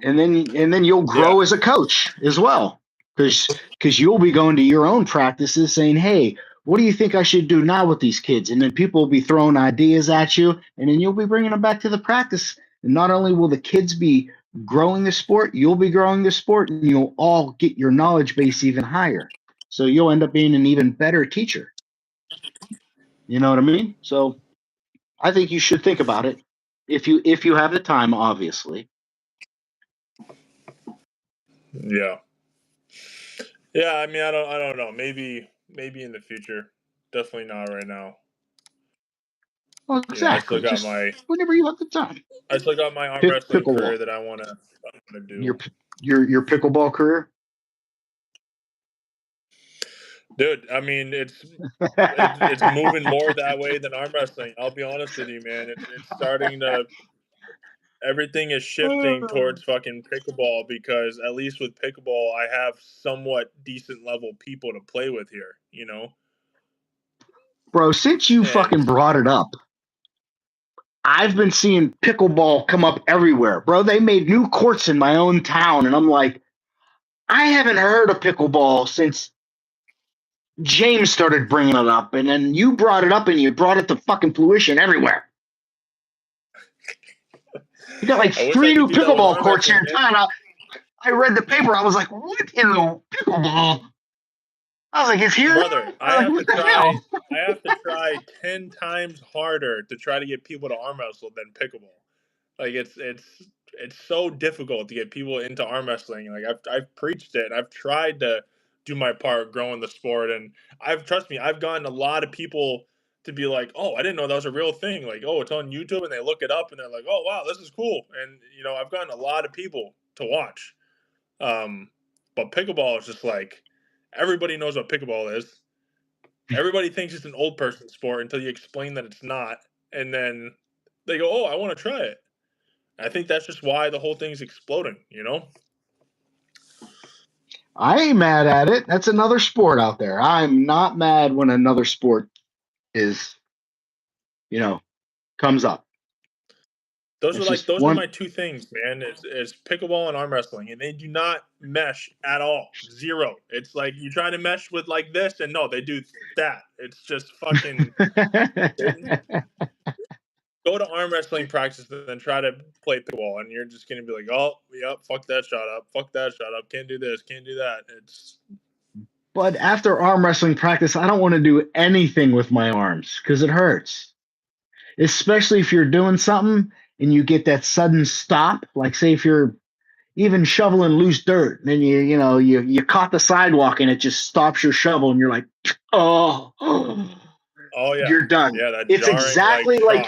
And then you'll grow as a coach as well. Because you'll be going to your own practices saying, hey, what do you think I should do now with these kids? And then people will be throwing ideas at you, and then you'll be bringing them back to the practice. And not only will the kids be growing the sport, you'll be growing the sport, and you'll all get your knowledge base even higher. So you'll end up being an even better teacher. You know what I mean? So I think you should think about it if you have the time, obviously. Yeah. Yeah, I mean, I don't know. Maybe in the future. Definitely not right now. Well, exactly. Yeah, I still got whenever you have the time. I still got my arm wrestling career that I want to do. Your pickleball career? Dude, I mean, it's moving more that way than arm wrestling. I'll be honest with you, man. It's starting to. Everything is shifting towards fucking pickleball, because at least with pickleball, I have somewhat decent level people to play with here, you know? Bro, since you fucking brought it up, I've been seeing pickleball come up everywhere. Bro, they made new courts in my own town, and I'm like, I haven't heard of pickleball since James started bringing it up, and then you brought it up, and you brought it to fucking fruition everywhere. You got like 3 new pickleball courts here in town. I read the paper. I was like, what in the pickleball? I was like, it's here. Brother, I have to try 10 times harder to try to get people to arm wrestle than pickleball. Like it's so difficult to get people into arm wrestling. Like I've preached it. I've tried to do my part growing the sport. And trust me, I've gotten a lot of people to be like, oh, I didn't know that was a real thing. Like, oh, it's on YouTube, and they look it up and they're like, oh, wow, this is cool. And, I've gotten a lot of people to watch. But pickleball is just like, everybody knows what pickleball is. Everybody thinks it's an old person sport until you explain that it's not. And then they go, oh, I want to try it. I think that's just why the whole thing's exploding, I ain't mad at it. That's another sport out there. I'm not mad when another sport is, comes up. Those It's are my two things, man. Is pickleball and arm wrestling, and they do not mesh at all. Zero. It's like you try to mesh with like this, and no, they do that. It's just fucking. Go to arm wrestling practice and then try to play pickleball, and you're just gonna be like, oh, yep, fuck that shot up, can't do this, can't do that. But after arm wrestling practice, I don't want to do anything with my arms because it hurts. Especially if you're doing something and you get that sudden stop, like say if you're even shoveling loose dirt, and then you caught the sidewalk and it just stops your shovel, and you're like, oh yeah, you're done. Yeah, that It's jarring, exactly like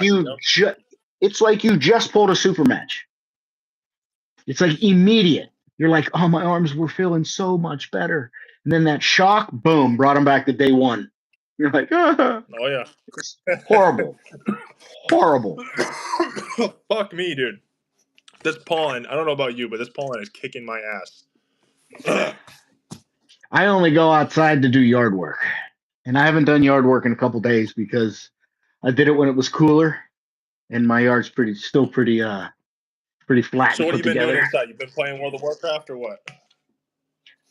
it's like you just pulled a super match. It's like immediate. You're like, oh, my arms were feeling so much better, and then that shock, boom, brought them back to day one. You're like, oh yeah, horrible. Fuck me, dude. This pollen, I don't know about you, but this pollen is kicking my ass. I only go outside to do yard work, and I haven't done yard work in a couple days because I did it when it was cooler, and my yard's still pretty flat. So what have you been together. doing inside? You've been playing World of Warcraft or what?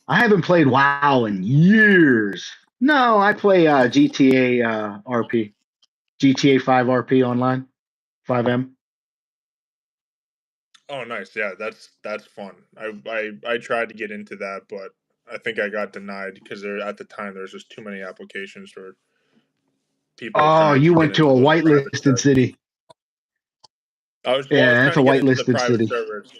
I haven't played WoW in years. No, I play GTA RP, GTA 5 RP online, 5M. Oh, nice. Yeah, that's fun. I tried to get into that, but I think I got denied because at the time there was just too many applications for people. Oh, you went to a whitelisted city. I was trying to get into the private city. servers,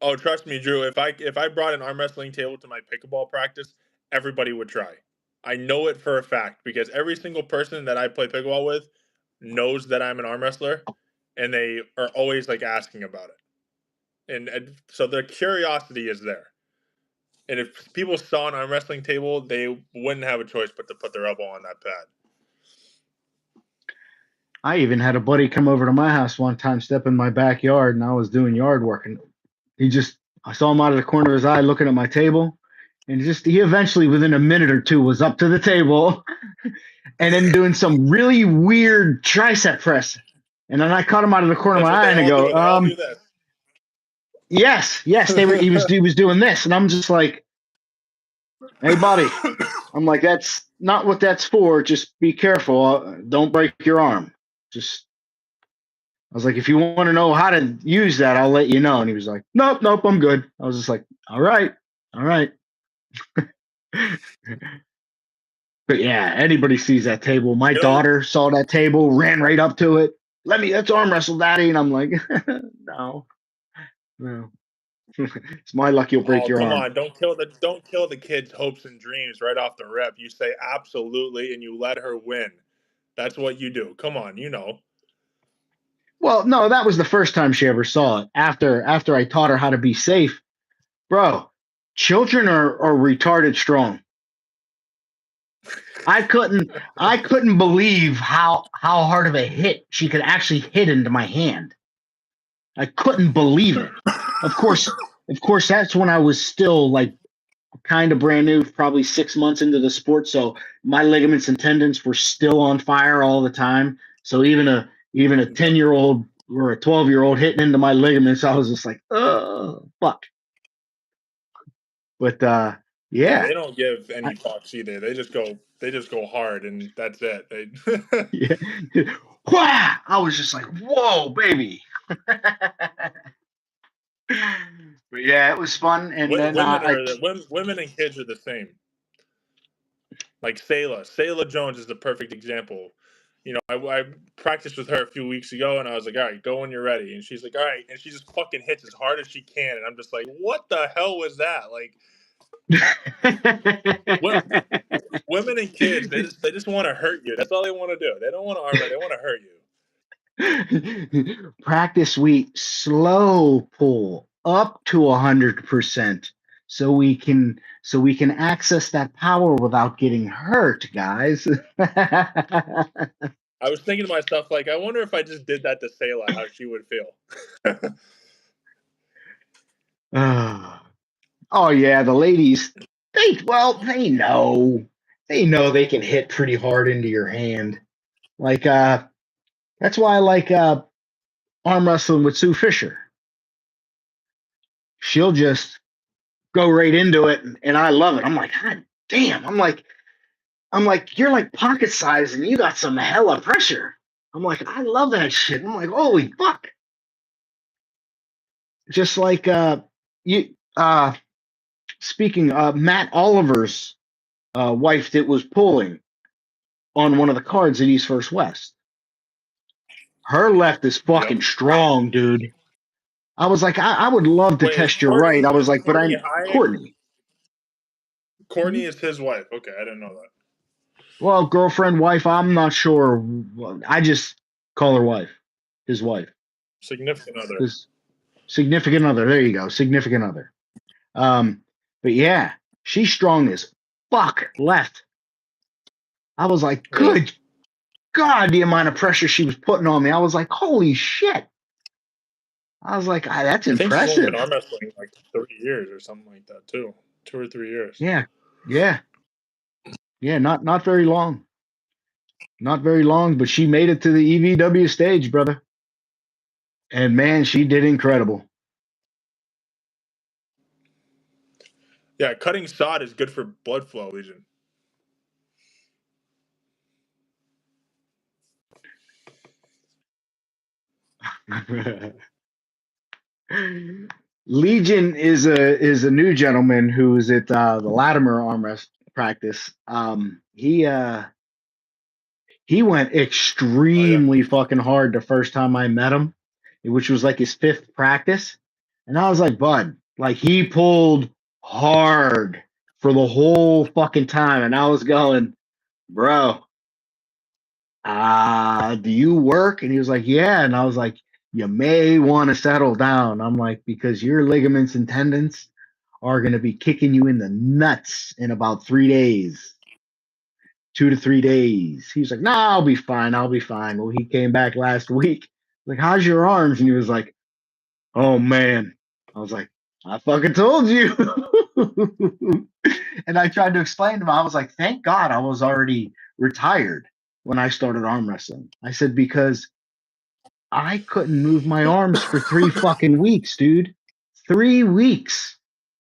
Oh, trust me, Drew. If I brought an arm wrestling table to my pickleball practice, everybody would try. I know it for a fact because every single person that I play pickleball with knows that I'm an arm wrestler, and they are always like asking about it, and so their curiosity is there. And if people saw an arm wrestling table, they wouldn't have a choice but to put their elbow on that pad. I even had a buddy come over to my house one time, step in my backyard, and I was doing yard work, and I saw him out of the corner of his eye looking at my table, and he eventually, within a minute or two, was up to the table and then doing some really weird tricep press. And then I caught him out of the corner of my eye and I go, yes, he was doing this. And I'm just like, hey, buddy, I'm like, that's not what that's for. Just be careful. Don't break your arm. I was like, if you want to know how to use that, I'll let you know. And he was like, nope, I'm good. I was just like, all right. But yeah, anybody sees that table. My daughter saw that table, ran right up to it. Let's arm wrestle, Daddy. And I'm like, no. It's my luck you'll break your arm. Come on, don't kill the kid's hopes and dreams right off the rip. You say absolutely, and you let her win. That's what you do. Come on, Well, no, that was the first time she ever saw it. After I taught her how to be safe, bro. Children are retarded strong. I couldn't believe how hard of a hit she could actually hit into my hand. I couldn't believe it. Of course, that's when I was still like kind of brand new, probably 6 months into the sport. So my ligaments and tendons were still on fire all the time. So even a 10-year-old or a 12-year-old hitting into my ligaments, I was just like, oh, fuck. But yeah, they don't give any fucks either. They just go hard, and that's it. Yeah. Wow! I was just like, whoa, baby. But yeah, it was fun. And then women and kids are the same. Like Sayla Jones is the perfect example. you know, I practiced with her a few weeks ago, and I was like, all right, go when you're ready. And she's like, all right. And she just fucking hits as hard as she can. And I'm just like, what the hell was that? Like, women and kids, they just want to hurt you. That's all they want to do. They don't want to arm wrestle. They want to hurt you. Practice week, slow pull up to 100%, so we can access that power without getting hurt, guys. I was thinking to myself, like, I wonder if I just did that to Sayla, how she would feel. Oh yeah, the ladies, they know they can hit pretty hard into your hand. Like that's why I like arm wrestling with Sue Fisher. She'll just go right into it, and I love it. I'm like, God damn. I'm like, you're like pocket size and you got some hella pressure. I'm like, I love that shit. I'm like, holy fuck. Just like you speaking Matt Oliver's wife that was pulling on one of the cards at East First West. Her left is fucking strong, dude. I was like, I would love to test your right. I was like, but Courtney. Courtney is his wife. Okay, I didn't know that. Well, girlfriend, wife, I'm not sure. I just call her wife. His wife. Significant other. His significant other. There you go. Significant other. But yeah, she's strong as fuck left. I was like, good God, the amount of pressure she was putting on me. I was like, holy shit. I was like, that's impressive. I think she's been arm wrestling like 30 years or something like that too. 2 or 3 years. Yeah. Not very long. Not very long, but she made it to the EVW stage, brother. And man, she did incredible. Yeah, cutting sod is good for blood flow, Legion. Legion is a new gentleman who is at the Latimer armrest practice. He went extremely fucking hard the first time I met him, which was like his 5th practice. And I was like, bud, like he pulled hard for the whole fucking time. And I was going, bro, do you work? And he was like, yeah. And I was like, you may want to settle down. I'm like, because your ligaments and tendons are going to be kicking you in the nuts in about 3 days. 2 to 3 days. He was like, no, I'll be fine. Well, he came back last week. Like, how's your arms? And he was like, oh man. I was like, I fucking told you. And I tried to explain to him. I was like, thank God I was already retired when I started arm wrestling. I said, because I couldn't move my arms for 3 fucking weeks, dude. 3 weeks.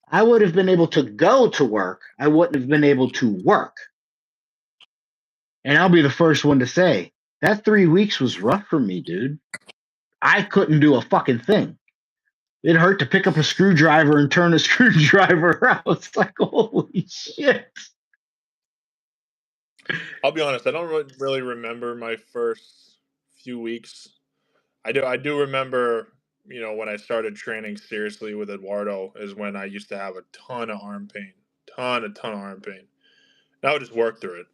I would have been able to go to work. I wouldn't have been able to work. And I'll be the first one to say, that 3 weeks was rough for me, dude. I couldn't do a fucking thing. It hurt to pick up a screwdriver and turn a screwdriver out. It's like, holy shit. I'll be honest, I don't really remember my first few weeks. I do remember, you know, when I started training seriously with Eduardo is when I used to have a ton of arm pain. Ton of arm pain. Now I would just work through it.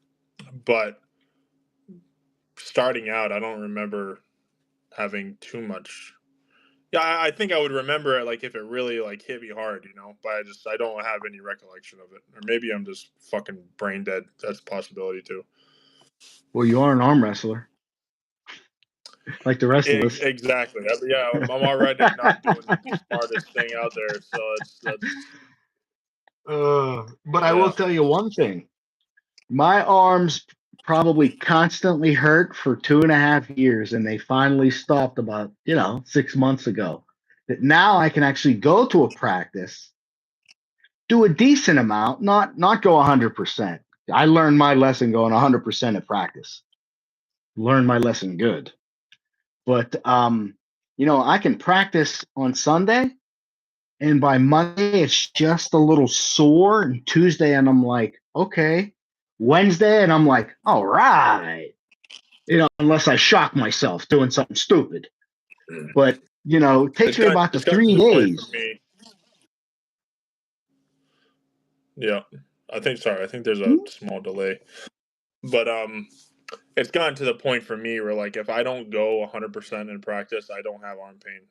But starting out, I don't remember having too much. Yeah, I think I would remember it like if it really like hit me hard, you know. But I don't have any recollection of it, or maybe I'm just fucking brain dead. That's a possibility too. Well, you are an arm wrestler, like the rest of us. Exactly. Yeah, I'm already not doing the smartest thing out there, so that's. But I will tell you one thing: my arms probably constantly hurt for 2.5 years, and they finally stopped about 6 months ago. That now I can actually go to a practice, do a decent amount, not go 100%. I learned my lesson going 100% at practice. Learned my lesson good. But I can practice on Sunday, and by Monday it's just a little sore, and Tuesday and I'm like, okay. Wednesday and I'm like, all right. unless I shock myself doing something stupid. But, it takes me about it's the gotten to 3 the point for days. me. Yeah, I think there's a small delay, but it's gotten to the point for me where like if I don't go 100% in practice, I don't have arm pain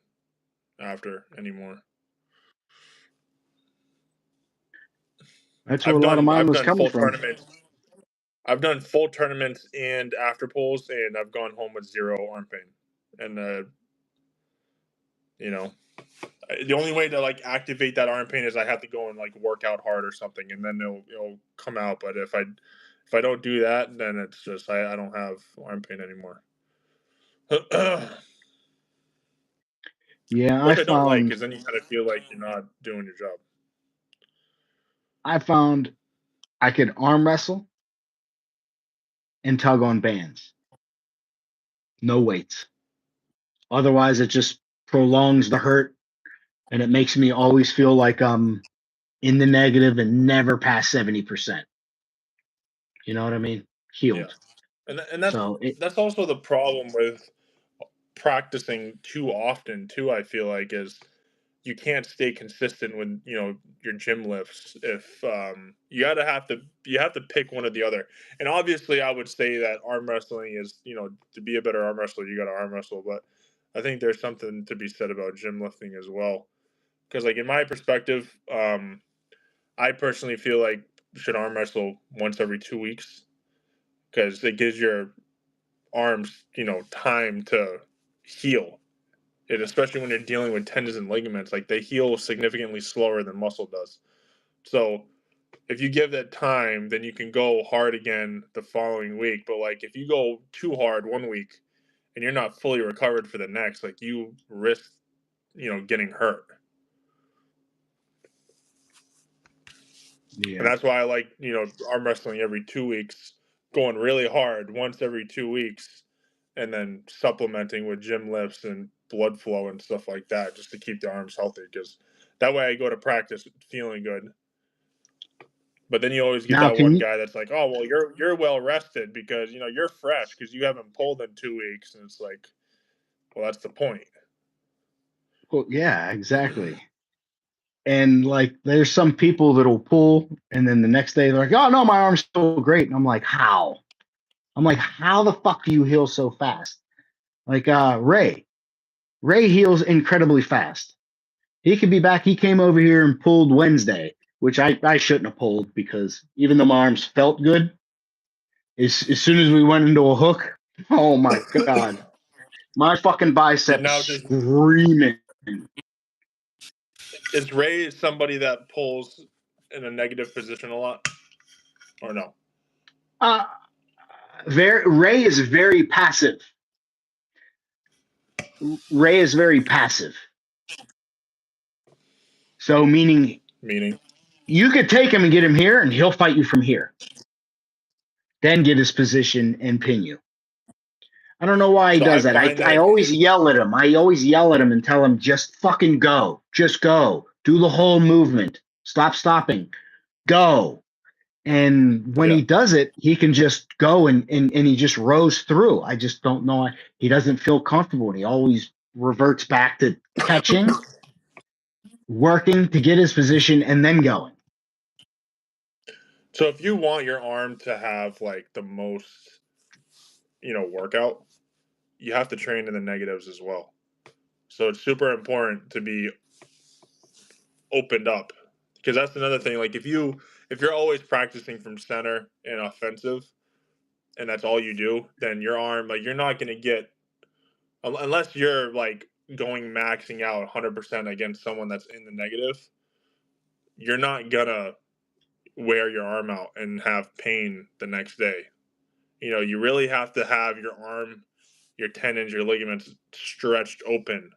after anymore. That's where a lot of mine was coming full from. tournaments. I've done full tournaments and after pulls, and I've gone home with 0 arm pain. And the only way to like activate that arm pain is I have to go and like work out hard or something, and then it'll come out. But if I don't do that, then it's just I don't have arm pain anymore. Yeah, Which I don't like, because then you kind of feel like you're not doing your job. I found I could arm wrestle and tug on bands. No weights. Otherwise, it just prolongs the hurt, and it makes me always feel like I'm in the negative and never past 70%. You know what I mean? Healed. Yeah. And that's also the problem with practicing too often too, I feel like, is you can't stay consistent with your gym lifts. If you have to pick one or the other. And obviously I would say that arm wrestling is, to be a better arm wrestler you got to arm wrestle, but I think there's something to be said about gym lifting as well, because like in my perspective, I personally feel like you should arm wrestle once every 2 weeks, because it gives your arms time to heal. And especially when you're dealing with tendons and ligaments, like they heal significantly slower than muscle does. So if you give that time, then you can go hard again the following week. But like if you go too hard 1 week and you're not fully recovered for the next, like you risk, getting hurt. Yeah. And that's why I like, arm wrestling every 2 weeks, going really hard once every 2 weeks, and then supplementing with gym lifts and blood flow and stuff like that, just to keep the arms healthy, because that way I go to practice feeling good. But then you always get Now, that one guy that's like, oh, well, you're well rested because, you're fresh because you haven't pulled in 2 weeks. And it's like, well, that's the point. Well, yeah, exactly. And like, there's some people that'll pull, and then the next day they're like, "Oh no, my arm's still great." And I'm like, "How?" I'm like, "How the fuck do you heal so fast?" Like, Ray heals incredibly fast. He could be back. He came over here and pulled Wednesday, which I shouldn't have pulled, because even though my arms felt good, as soon as we went into a hook, oh my god, my fucking biceps Now, screaming. is Ray somebody that pulls in a negative position a lot, or no? Ray is very passive. Ray is very passive. So meaning you could take him and get him here, and he'll fight you from here. Then get his position and pin you. I don't know why he does that. I always yell at him. I always yell at him and tell him, just fucking go. Just go. Do the whole movement. Stop stopping. Go. And when he does it, he can just go and he just rows through. I just don't know. He doesn't feel comfortable, and he always reverts back to catching, working to get his position, and then going. So if you want your arm to have like the most, workout, you have to train in the negatives as well. So it's super important to be opened up, because that's another thing. Like if you're always practicing from center and offensive, and that's all you do, then your arm, like, you're not going to get, unless you're like going maxing out 100% against someone that's in the negative, you're not gonna wear your arm out and have pain the next day. You really have to have your arm, your tendons, your ligaments stretched open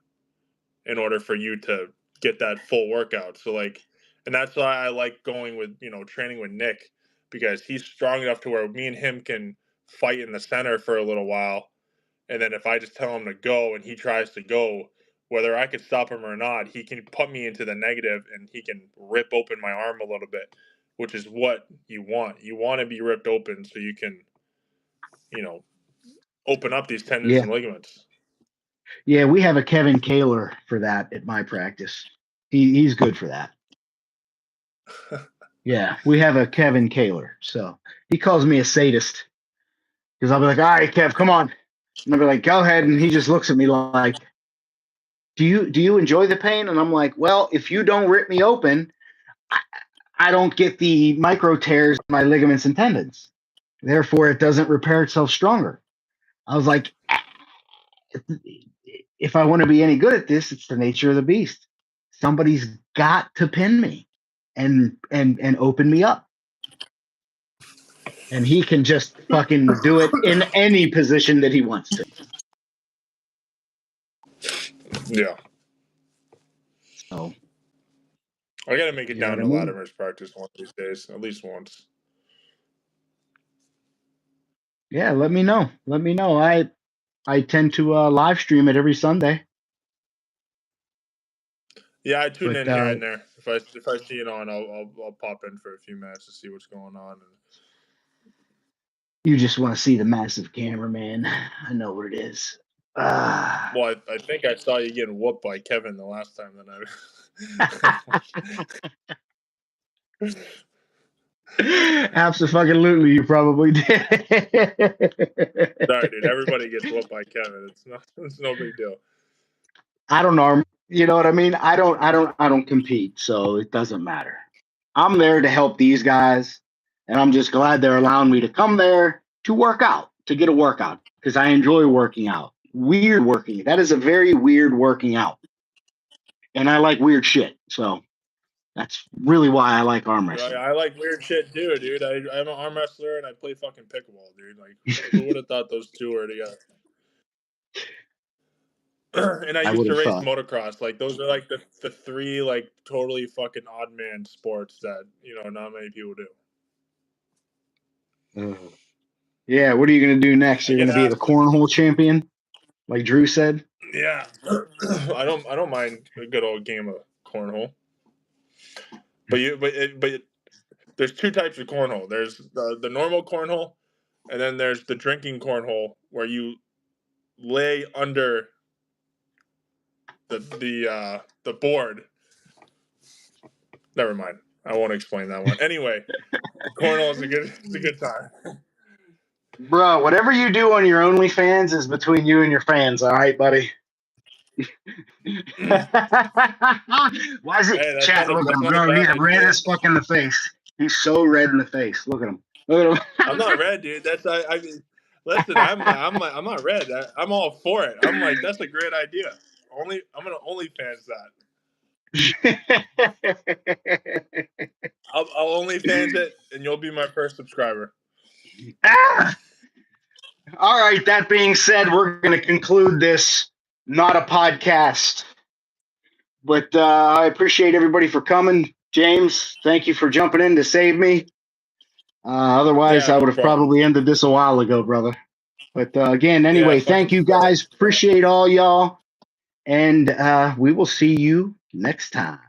in order for you to get that full workout. So like, and that's why I like going with, training with Nick, because he's strong enough to where me and him can fight in the center for a little while. And then if I just tell him to go and he tries to go, whether I could stop him or not, he can put me into the negative and he can rip open my arm a little bit, which is what you want. You want to be ripped open so you can, open up these tendons Yeah. and ligaments. Yeah, we have a Kevin Kaler for that at my practice. He's good for that. Yeah, we have a Kevin Kaler. So he calls me a sadist because I'll be like, all right, Kev, come on. And I'll be like, go ahead. And he just looks at me like, do you enjoy the pain? And I'm like, well, if you don't rip me open, I don't get the micro tears in my ligaments and tendons. Therefore, it doesn't repair itself stronger. I was like, if I want to be any good at this, it's the nature of the beast. Somebody's got to pin me and open me up. And he can just fucking do it in any position that he wants to. Yeah. So I got to make it You know down to what I mean? ladder practice one of these days, at least once. Yeah, let me know. Let me know. I tend to live stream it every Sunday. Yeah, I tune But, in here and there. If I see it on, I'll pop in for a few minutes to see what's going on. You just want to see the massive cameraman. I know what it is. Well, I think I saw you getting whooped by Kevin the last time that I. Absolutely, you probably did. Sorry, dude. Everybody gets whooped by Kevin. It's no big deal. I don't know. You know what I mean? I don't compete, so it doesn't matter. I'm there to help these guys, and I'm just glad they're allowing me to come there to work out, to get a workout, because I enjoy working out. Weird working. That is a very weird working out. And I like weird shit. So that's really why I like arm wrestling. I like weird shit too, dude. I'm an arm wrestler and I play fucking pickleball, dude. Like, who would have thought those two were together? And I used to race motocross. Like, those are like the three like totally fucking odd man sports that not many people do. Yeah, what are you gonna do next? You're gonna be the cornhole champion, like Drew said. Yeah, I don't mind a good old game of cornhole. But there's two types of cornhole. There's the normal cornhole, and then there's the drinking cornhole where you lay under the board. Never mind. I won't explain that one. Anyway, cornhole is a good time. Bro, whatever you do on your OnlyFans is between you and your fans, all right, buddy? Why is it chat? Look at him, bro. He's red as fuck in the face. He's so red in the face. Look at him. Look at him. I'm not red, dude. Listen, I'm not red. I'm all for it. I'm like, that's a great idea. I'm gonna OnlyFans that. I'll OnlyFans it, and you'll be my first subscriber. All right. That being said, we're gonna conclude this. Not a podcast, but I appreciate everybody for coming. James, thank you for jumping in to save me. Otherwise, I would have probably ended this a while ago, brother. But again, anyway, thank you guys. Appreciate all y'all. And we will see you next time.